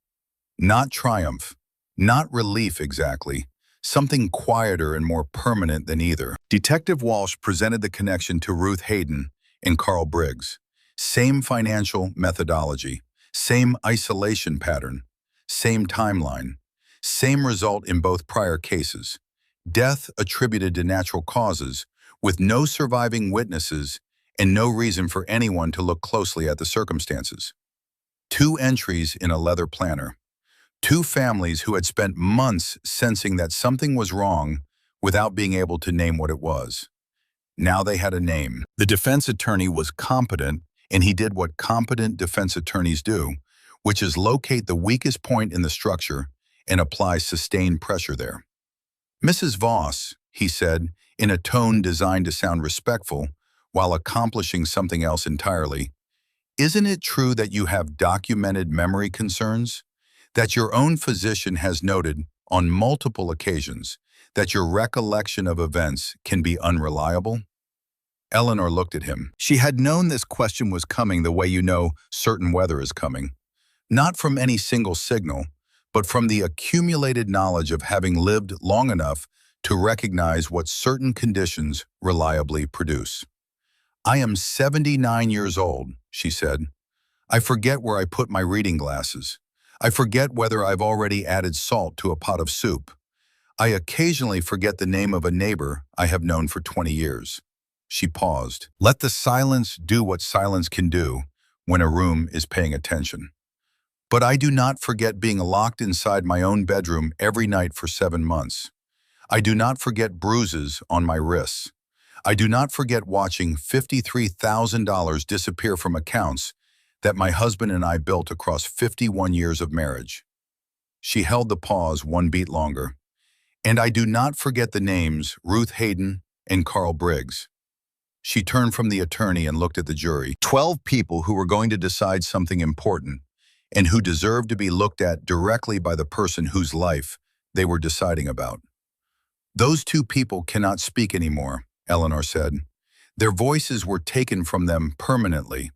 Not triumph, not relief exactly, something quieter and more permanent than either. Detective Walsh presented the connection to Ruth Hayden and Carl Briggs. Same financial methodology, same isolation pattern, same timeline, same result in both prior cases. Death attributed to natural causes, with no surviving witnesses and no reason for anyone to look closely at the circumstances. 2 entries in a leather planner. 2 families who had spent months sensing that something was wrong without being able to name what it was. Now they had a name. The defense attorney was competent, and he did what competent defense attorneys do, which is locate the weakest point in the structure and apply sustained pressure there. Mrs. Voss, he said, in a tone designed to sound respectful while accomplishing something else entirely, isn't it true that you have documented memory concerns? That your own physician has noted on multiple occasions that your recollection of events can be unreliable? Eleanor looked at him. She had known this question was coming the way you know certain weather is coming. Not from any single signal, but from the accumulated knowledge of having lived long enough to recognize what certain conditions reliably produce. I am 79 years old, she said. I forget where I put my reading glasses. I forget whether I've already added salt to a pot of soup. I occasionally forget the name of a neighbor I have known for 20 years. She paused. Let the silence do what silence can do when a room is paying attention. But I do not forget being locked inside my own bedroom every night for 7 months. I do not forget bruises on my wrists. I do not forget watching $53,000 disappear from accounts that my husband and I built across 51 years of marriage. She held the pause one beat longer. And I do not forget the names Ruth Hayden and Carl Briggs. She turned from the attorney and looked at the jury. 12 people who were going to decide something important and who deserved to be looked at directly by the person whose life they were deciding about. Those two people cannot speak anymore, Eleanor said. Their voices were taken from them permanently.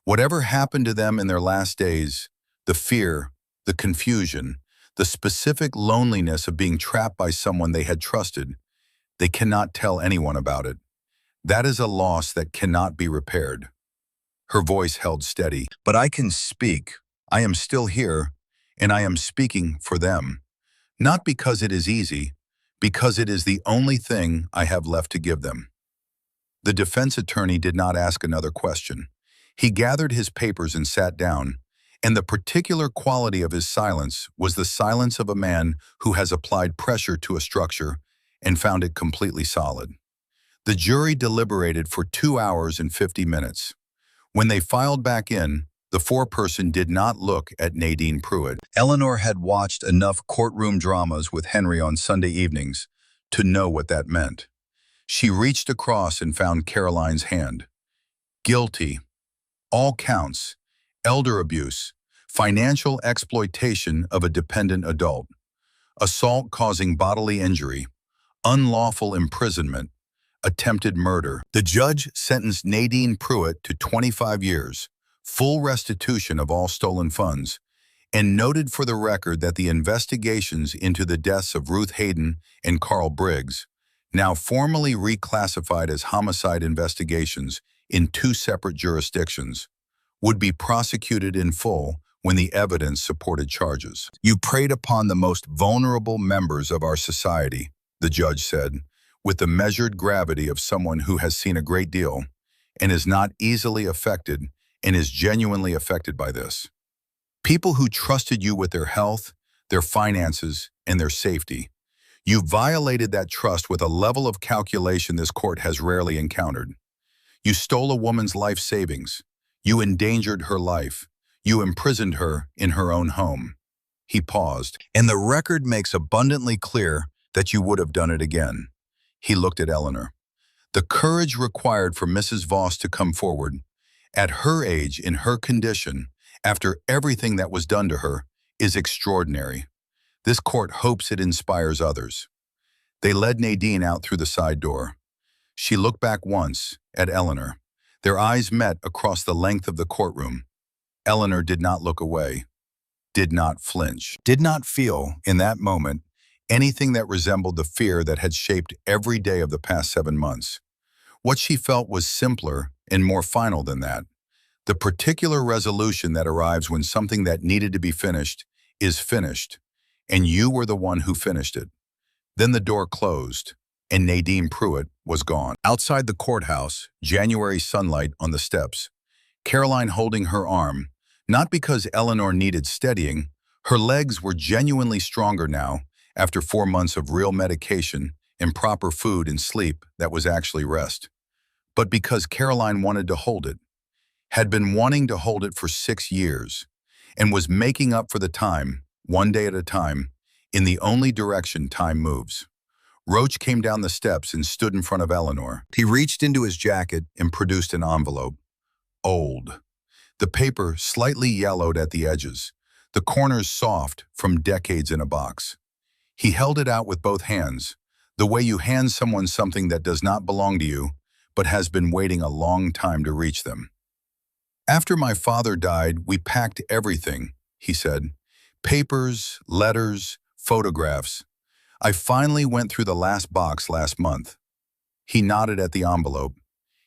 Whatever happened to them in their last days, the fear, the confusion, the specific loneliness of being trapped by someone they had trusted, they cannot tell anyone about it. That is a loss that cannot be repaired. Her voice held steady. But I can speak. I am still here, and I am speaking for them. Not because it is easy, because it is the only thing I have left to give them. The defense attorney did not ask another question. He gathered his papers and sat down, and the particular quality of his silence was the silence of a man who has applied pressure to a structure and found it completely solid. The jury deliberated for 2 hours and 50 minutes. When they filed back in, the foreperson did not look at Nadine Pruitt. Eleanor had watched enough courtroom dramas with Henry on Sunday evenings to know what that meant. She reached across and found Caroline's hand. Guilty. All counts. Elder abuse. Financial exploitation of a dependent adult. Assault causing bodily injury. Unlawful imprisonment. Attempted murder. The judge sentenced Nadine Pruitt to 25 years, full restitution of all stolen funds, and noted for the record that the investigations into the deaths of Ruth Hayden and Carl Briggs, now formally reclassified as homicide investigations in 2 separate jurisdictions, would be prosecuted in full when the evidence supported charges. You preyed upon the most vulnerable members of our society, the judge said, with the measured gravity of someone who has seen a great deal and is not easily affected and is genuinely affected by this. People who trusted you with their health, their finances, and their safety. You violated that trust with a level of calculation this court has rarely encountered. You stole a woman's life savings. You endangered her life. You imprisoned her in her own home. He paused, and the record makes abundantly clear that you would have done it again. He looked at Eleanor. The courage required for Mrs. Voss to come forward, at her age, in her condition, after everything that was done to her, is extraordinary. This court hopes it inspires others. They led Nadine out through the side door. She looked back once at Eleanor. Their eyes met across the length of the courtroom. Eleanor did not look away, did not flinch, did not feel, in that moment, anything that resembled the fear that had shaped every day of the past 7 months. What she felt was simpler and more final than that. The particular resolution that arrives when something that needed to be finished is finished, and you were the one who finished it. Then the door closed, and Nadine Pruitt was gone. Outside the courthouse, January sunlight on the steps, Caroline holding her arm, not because Eleanor needed steadying, her legs were genuinely stronger now, after 4 months of real medication and proper food and sleep that was actually rest. But because Caroline wanted to hold it, had been wanting to hold it for 6 years, and was making up for the time, one day at a time, in the only direction time moves. Roach came down the steps and stood in front of Eleanor. He reached into his jacket and produced an envelope. Old. The paper slightly yellowed at the edges, the corners soft from decades in a box. He held it out with both hands, the way you hand someone something that does not belong to you, but has been waiting a long time to reach them. After my father died, we packed everything, he said. Papers, letters, photographs. I finally went through the last box last month. He nodded at the envelope.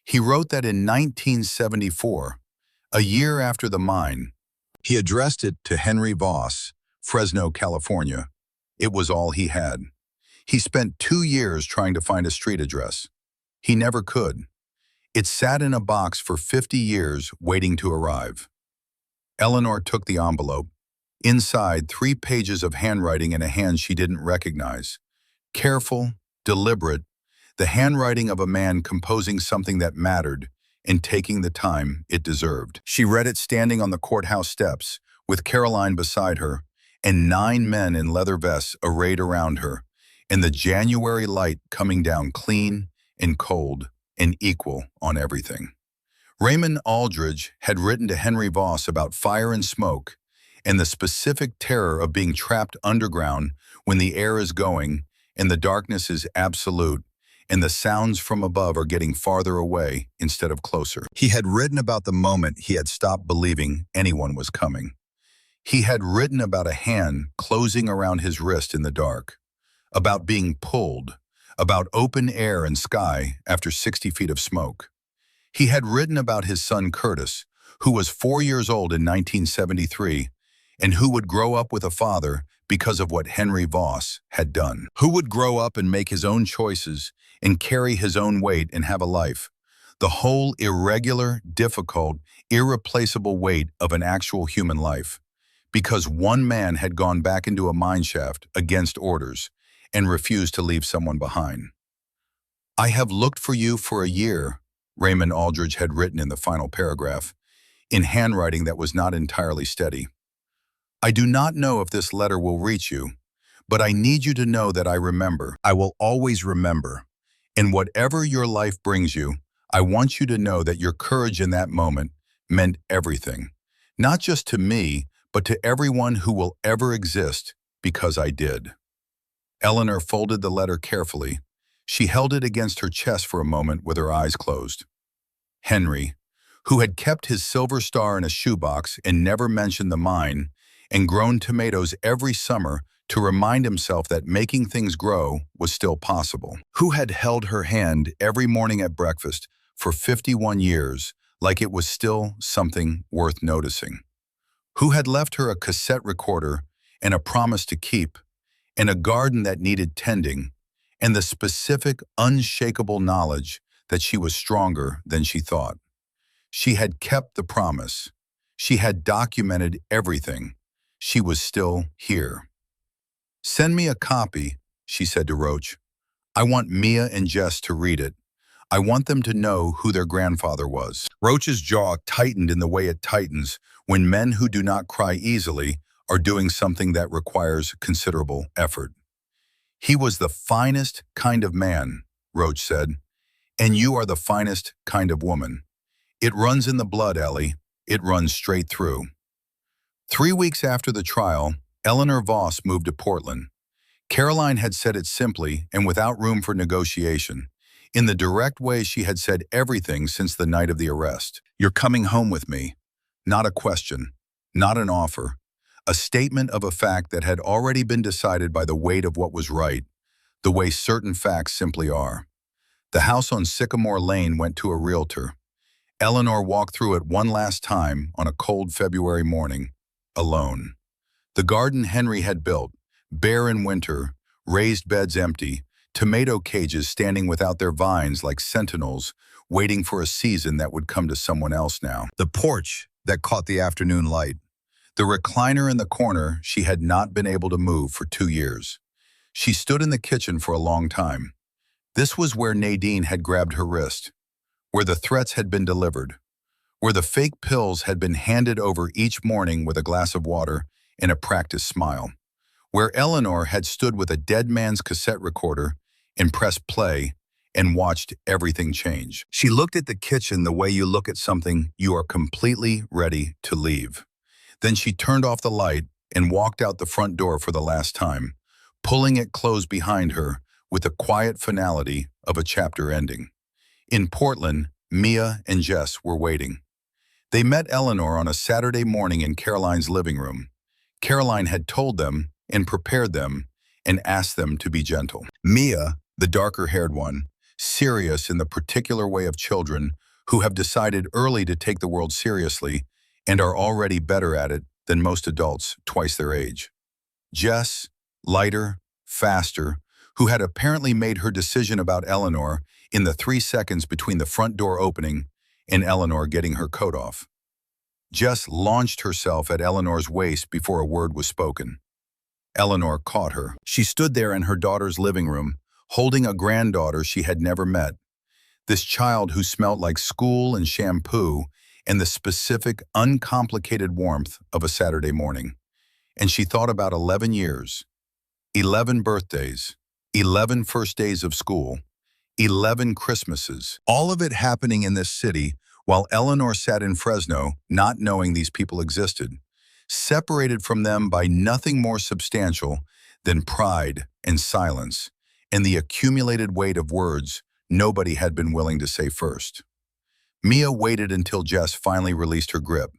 He wrote that in 1974, a year after the mine. He addressed it to Henry Voss, Fresno, California. It was all he had. He spent 2 years trying to find a street address. He never could. It sat in a box for 50 years waiting to arrive. Eleanor took the envelope. Inside, 3 pages of handwriting in a hand she didn't recognize. Careful, deliberate, the handwriting of a man composing something that mattered and taking the time it deserved. She read it standing on the courthouse steps, with Caroline beside her, and 9 men in leather vests arrayed around her, and the January light coming down clean and cold and equal on everything. Raymond Aldridge had written to Henry Voss about fire and smoke and the specific terror of being trapped underground when the air is going and the darkness is absolute and the sounds from above are getting farther away instead of closer. He had written about the moment he had stopped believing anyone was coming. He had written about a hand closing around his wrist in the dark, about being pulled, about open air and sky after 60 feet of smoke. He had written about his son Curtis, who was 4 years old in 1973, and who would grow up with a father because of what Henry Voss had done. Who would grow up and make his own choices and carry his own weight and have a life. The whole irregular, difficult, irreplaceable weight of an actual human life. Because one man had gone back into a mineshaft against orders and refused to leave someone behind. "I have looked for you for a year," Raymond Aldridge had written in the final paragraph, in handwriting that was not entirely steady. "I do not know if this letter will reach you, but I need you to know that I remember. I will always remember. And whatever your life brings you, I want you to know that your courage in that moment meant everything. Not just to me, but to everyone who will ever exist, because I did." Eleanor folded the letter carefully. She held it against her chest for a moment with her eyes closed. Henry, who had kept his silver star in a shoebox and never mentioned the mine, and grown tomatoes every summer to remind himself that making things grow was still possible. Who had held her hand every morning at breakfast for 51 years like it was still something worth noticing. Who had left her a cassette recorder and a promise to keep, and a garden that needed tending, and the specific, unshakable knowledge that she was stronger than she thought. She had kept the promise. She had documented everything. She was still here. "Send me a copy," she said to Roach. "I want Mia and Jess to read it. I want them to know who their grandfather was." Roach's jaw tightened in the way it tightens when men who do not cry easily are doing something that requires considerable effort. "He was the finest kind of man," Roach said, "and you are the finest kind of woman. It runs in the blood, Ellie. It runs straight through." 3 weeks after the trial, Eleanor Voss moved to Portland. Caroline had said it simply and without room for negotiation, in the direct way she had said everything since the night of the arrest. "You're coming home with me." Not a question, not an offer, a statement of a fact that had already been decided by the weight of what was right, the way certain facts simply are. The house on Sycamore Lane went to a realtor. Eleanor walked through it one last time on a cold February morning, alone. The garden Henry had built, bare in winter, raised beds empty, tomato cages standing without their vines like sentinels, waiting for a season that would come to someone else now. The porch that caught the afternoon light. The recliner in the corner she had not been able to move for 2 years. She stood in the kitchen for a long time. This was where Nadine had grabbed her wrist, where the threats had been delivered, where the fake pills had been handed over each morning with a glass of water and a practiced smile, where Eleanor had stood with a dead man's cassette recorder and pressed play and watched everything change. She looked at the kitchen the way you look at something you are completely ready to leave. Then she turned off the light and walked out the front door for the last time, pulling it closed behind her with the quiet finality of a chapter ending. In Portland, Mia and Jess were waiting. They met Eleanor on a Saturday morning in Caroline's living room. Caroline had told them and prepared them and asked them to be gentle. Mia, the darker-haired one, serious in the particular way of children who have decided early to take the world seriously and are already better at it than most adults twice their age. Jess, lighter, faster, who had apparently made her decision about Eleanor in the 3 seconds between the front door opening and Eleanor getting her coat off. Jess launched herself at Eleanor's waist before a word was spoken. Eleanor caught her. She stood there in her daughter's living room, holding a granddaughter she had never met. This child who smelled like school and shampoo and the specific, uncomplicated warmth of a Saturday morning. And she thought about 11 years, 11 birthdays, 11 first days of school, 11 Christmases, all of it happening in this city while Eleanor sat in Fresno, not knowing these people existed, separated from them by nothing more substantial than pride and silence and the accumulated weight of words nobody had been willing to say first. Mia waited until Jess finally released her grip.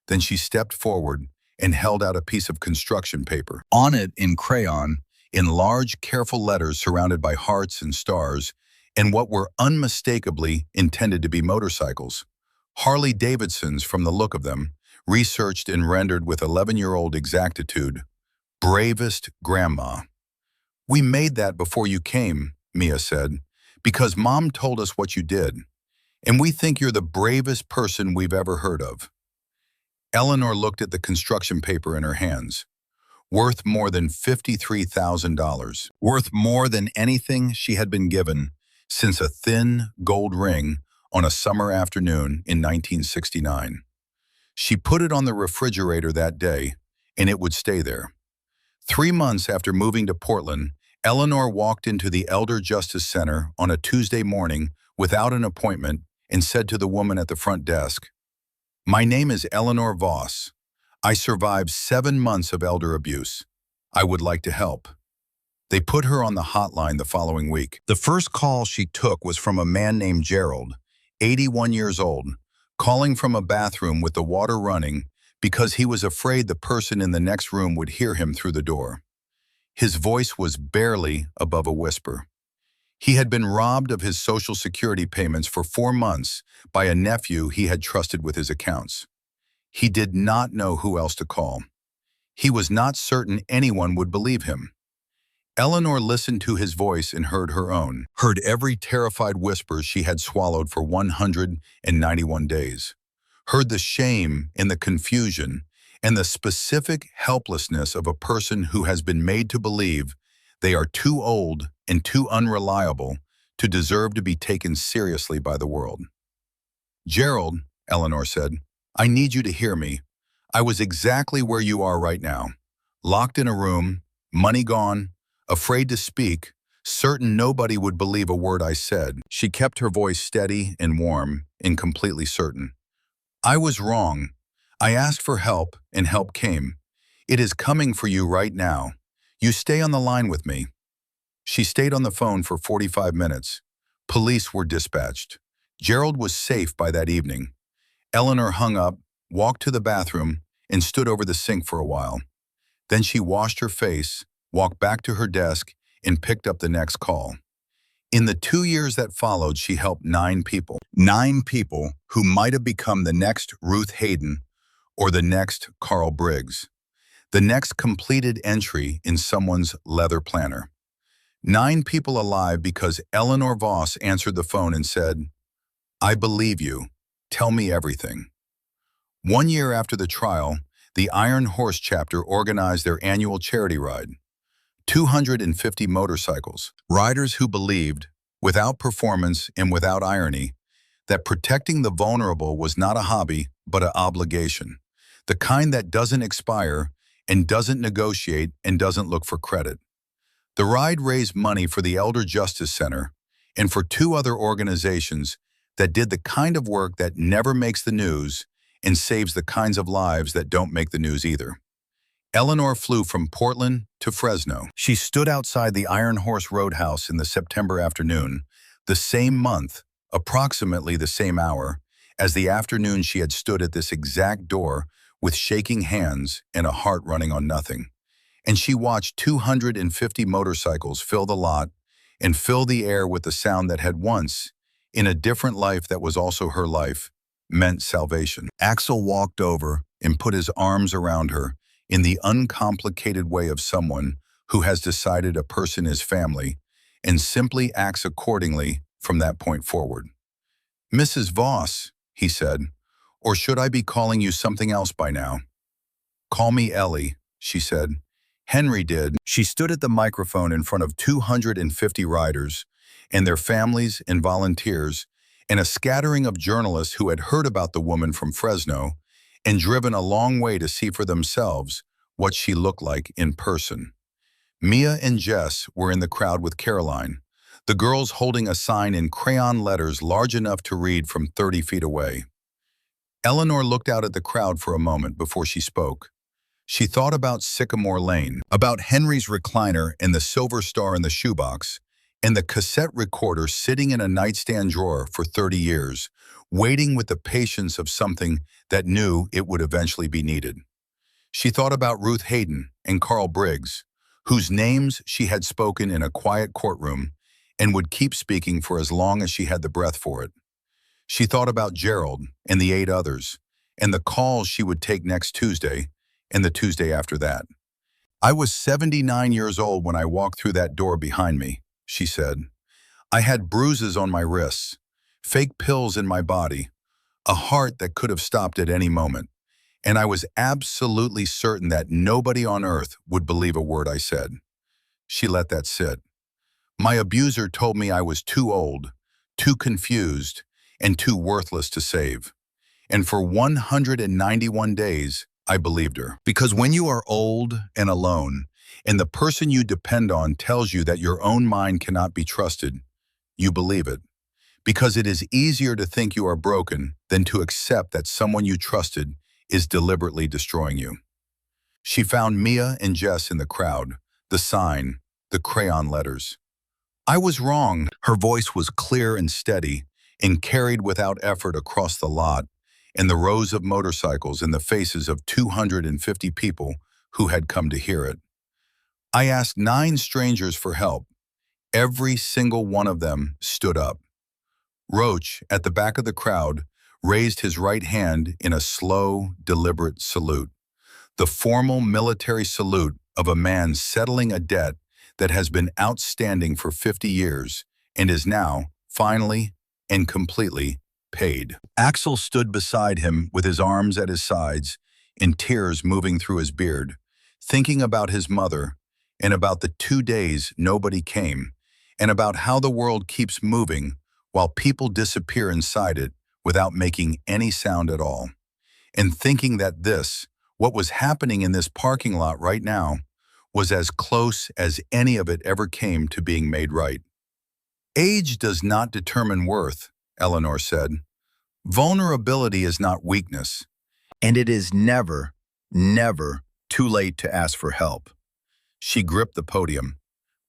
Then she stepped forward and held out a piece of construction paper. On it, in crayon, in large, careful letters surrounded by hearts and stars, and what were unmistakably intended to be motorcycles. Harley Davidsons from the look of them, researched and rendered with 11-year-old exactitude. Bravest grandma. "We made that before you came," Mia said, "because Mom told us what you did, and we think you're the bravest person we've ever heard of." Eleanor looked at the construction paper in her hands. Worth more than $53,000. Worth more than anything she had been given since a thin gold ring on a summer afternoon in 1969. She put it on the refrigerator that day, and it would stay there. 3 months after moving to Portland, Eleanor walked into the Elder Justice Center on a Tuesday morning without an appointment and said to the woman at the front desk, "My name is Eleanor Voss. I survived 7 months of elder abuse. I would like to help." They put her on the hotline the following week. The first call she took was from a man named Gerald, 81 years old, calling from a bathroom with the water running because he was afraid the person in the next room would hear him through the door. His voice was barely above a whisper. He had been robbed of his Social Security payments for 4 months by a nephew he had trusted with his accounts. He did not know who else to call. He was not certain anyone would believe him. Eleanor listened to his voice and heard her own, heard every terrified whisper she had swallowed for 191 days, heard the shame and the confusion and the specific helplessness of a person who has been made to believe they are too old and too unreliable to deserve to be taken seriously by the world. "Gerald," Eleanor said, "I need you to hear me. I was exactly where you are right now, locked in a room, money gone, afraid to speak, certain nobody would believe a word I said." She kept her voice steady and warm and completely certain. "I was wrong. I asked for help, and help came. It is coming for you right now. You stay on the line with me." She stayed on the phone for 45 minutes. Police were dispatched. Gerald was safe by that evening. Eleanor hung up, walked to the bathroom, and stood over the sink for a while. Then she washed her face, walked back to her desk, and picked up the next call. In the 2 years that followed, she helped 9 people. 9 people who might have become the next Ruth Hayden or the next Carl Briggs, the next completed entry in someone's leather planner. 9 people alive because Eleanor Voss answered the phone and said, "I believe you. Tell me everything." 1 year after the trial, the Iron Horse chapter organized their annual charity ride. 250 motorcycles, riders who believed, without performance and without irony, that protecting the vulnerable was not a hobby, but an obligation, the kind that doesn't expire and doesn't negotiate and doesn't look for credit. The ride raised money for the Elder Justice Center and for 2 other organizations that did the kind of work that never makes the news and saves the kinds of lives that don't make the news either. Eleanor flew from Portland to Fresno. She stood outside the Iron Horse Roadhouse in the September afternoon, the same month, approximately the same hour, as the afternoon she had stood at this exact door with shaking hands and a heart running on nothing. And she watched 250 motorcycles fill the lot and fill the air with the sound that had once, in a different life that was also her life, meant salvation. Axel walked over and put his arms around her in the uncomplicated way of someone who has decided a person is family and simply acts accordingly from that point forward. "Mrs. Voss," he said, "or should I be calling you something else by now?" "Call me Ellie," she said. Henry did. She stood at the microphone in front of 250 riders and their families and volunteers and a scattering of journalists who had heard about the woman from Fresno and driven a long way to see for themselves what she looked like in person. Mia and Jess were in the crowd with Caroline, the girls holding a sign in crayon letters large enough to read from 30 feet away. Eleanor looked out at the crowd for a moment before she spoke. She thought about Sycamore Lane, about Henry's recliner and the silver star in the shoebox, and the cassette recorder sitting in a nightstand drawer for 30 years, waiting with the patience of something that knew it would eventually be needed. She thought about Ruth Hayden and Carl Briggs, whose names she had spoken in a quiet courtroom and would keep speaking for as long as she had the breath for it. She thought about Gerald and the 8 others, and the calls she would take next Tuesday and the Tuesday after that. "I was 79 years old when I walked through that door behind me," she said. "I had bruises on my wrists, fake pills in my body, a heart that could have stopped at any moment, and I was absolutely certain that nobody on earth would believe a word I said." She let that sit. "My abuser told me I was too old, too confused, and too worthless to save. And for 191 days, I believed her. Because when you are old and alone, and the person you depend on tells you that your own mind cannot be trusted, you believe it. Because it is easier to think you are broken than to accept that someone you trusted is deliberately destroying you." She found Mia and Jess in the crowd, the sign, the crayon letters. "I was wrong." Her voice was clear and steady and carried without effort across the lot and the rows of motorcycles and the faces of 250 people who had come to hear it. "I asked 9 strangers for help. Every single one of them stood up." Roach, at the back of the crowd, raised his right hand in a slow, deliberate salute. The formal military salute of a man settling a debt that has been outstanding for 50 years and is now, finally and completely, paid. Axel stood beside him with his arms at his sides and tears moving through his beard, thinking about his mother and about the 2 days nobody came and about how the world keeps moving while people disappear inside it without making any sound at all, and thinking that this, what was happening in this parking lot right now, was as close as any of it ever came to being made right. "Age does not determine worth," Eleanor said. "Vulnerability is not weakness, and it is never, never too late to ask for help." She gripped the podium.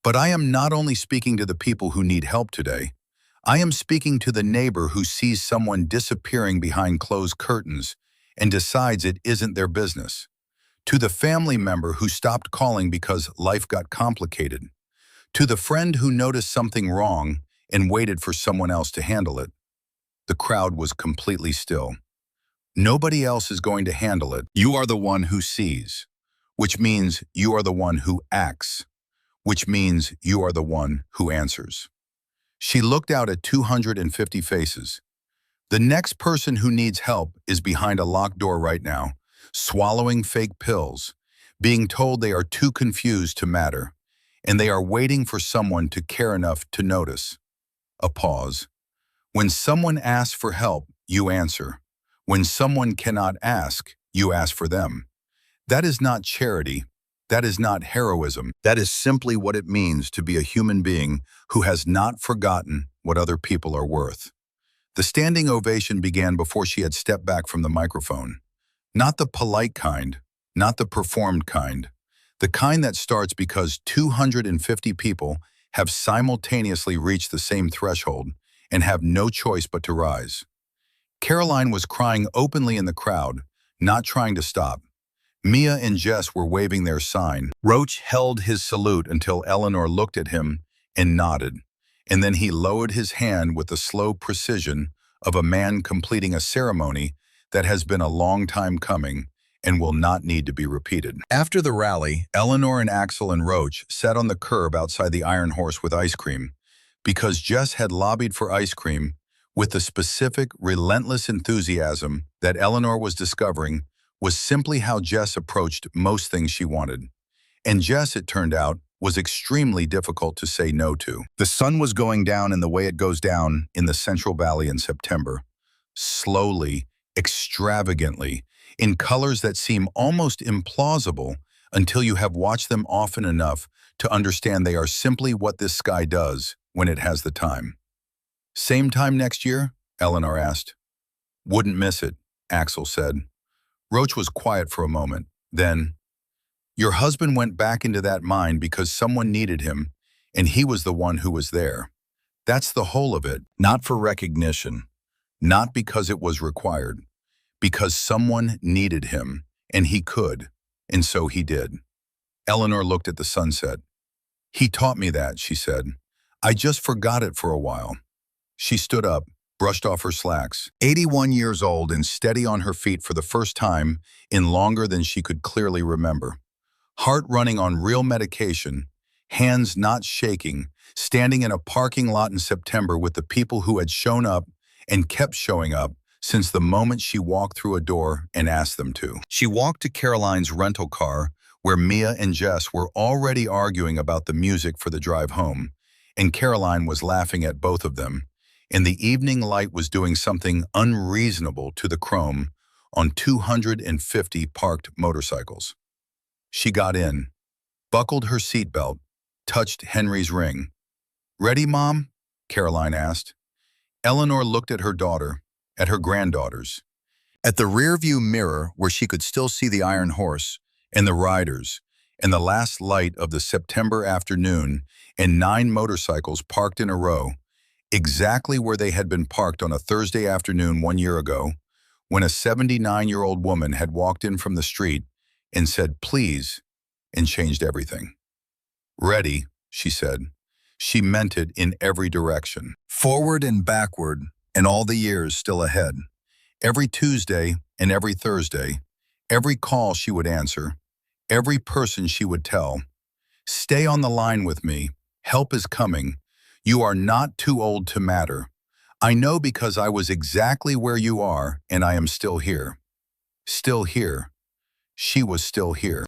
"But I am not only speaking to the people who need help today. I am speaking to the neighbor who sees someone disappearing behind closed curtains and decides it isn't their business. To the family member who stopped calling because life got complicated. To the friend who noticed something wrong and waited for someone else to handle it." The crowd was completely still. "Nobody else is going to handle it. You are the one who sees, which means you are the one who acts, which means you are the one who answers." She looked out at 250 faces. "The next person who needs help is behind a locked door right now, swallowing fake pills, being told they are too confused to matter, and they are waiting for someone to care enough to notice." A pause. "When someone asks for help, you answer. When someone cannot ask, you ask for them. That is not charity. That is not heroism. That is simply what it means to be a human being who has not forgotten what other people are worth." The standing ovation began before she had stepped back from the microphone. Not the polite kind, not the performed kind. The kind that starts because 250 people have simultaneously reached the same threshold and have no choice but to rise. Caroline was crying openly in the crowd, not trying to stop. Mia and Jess were waving their sign. Roach held his salute until Eleanor looked at him and nodded, and then he lowered his hand with the slow precision of a man completing a ceremony that has been a long time coming and will not need to be repeated. After the rally, Eleanor and Axel and Roach sat on the curb outside the Iron Horse with ice cream, because Jess had lobbied for ice cream with the specific, relentless enthusiasm that Eleanor was discovering was simply how Jess approached most things she wanted. And Jess, it turned out, was extremely difficult to say no to. The sun was going down in the way it goes down in the Central Valley in September. Slowly, extravagantly, in colors that seem almost implausible until you have watched them often enough to understand they are simply what this sky does when it has the time. Same time next year? Eleanor asked. Wouldn't miss it, Axel said. Roach was quiet for a moment. Then, your husband went back into that mine because someone needed him, and he was the one who was there. That's the whole of it, not for recognition, not because it was required, because someone needed him, and he could, and so he did. Eleanor looked at the sunset. He taught me that, she said. I just forgot it for a while. She stood up, brushed off her slacks, 81 years old and steady on her feet for the first time in longer than she could clearly remember. Heart running on real medication, hands not shaking, standing in a parking lot in September with the people who had shown up and kept showing up since the moment she walked through a door and asked them to. She walked to Caroline's rental car, where Mia and Jess were already arguing about the music for the drive home, and Caroline was laughing at both of them, and the evening light was doing something unreasonable to the chrome on 250 parked motorcycles. She got in, buckled her seatbelt, touched Henry's ring. Ready, Mom? Caroline asked. Eleanor looked at her daughter, at her granddaughters. At the rearview mirror where she could still see the iron horse, and the riders, and the last light of the September afternoon, and 9 motorcycles parked in a row, exactly where they had been parked on a Thursday afternoon 1 year ago, when a 79-year-old woman had walked in from the street and said, please, and changed everything. Ready, she said. She meant it in every direction. Forward and backward, and all the years still ahead. Every Tuesday and every Thursday, every call she would answer, every person she would tell, stay on the line with me, help is coming, you are not too old to matter. I know because I was exactly where you are and I am still here. Still here. She was still here.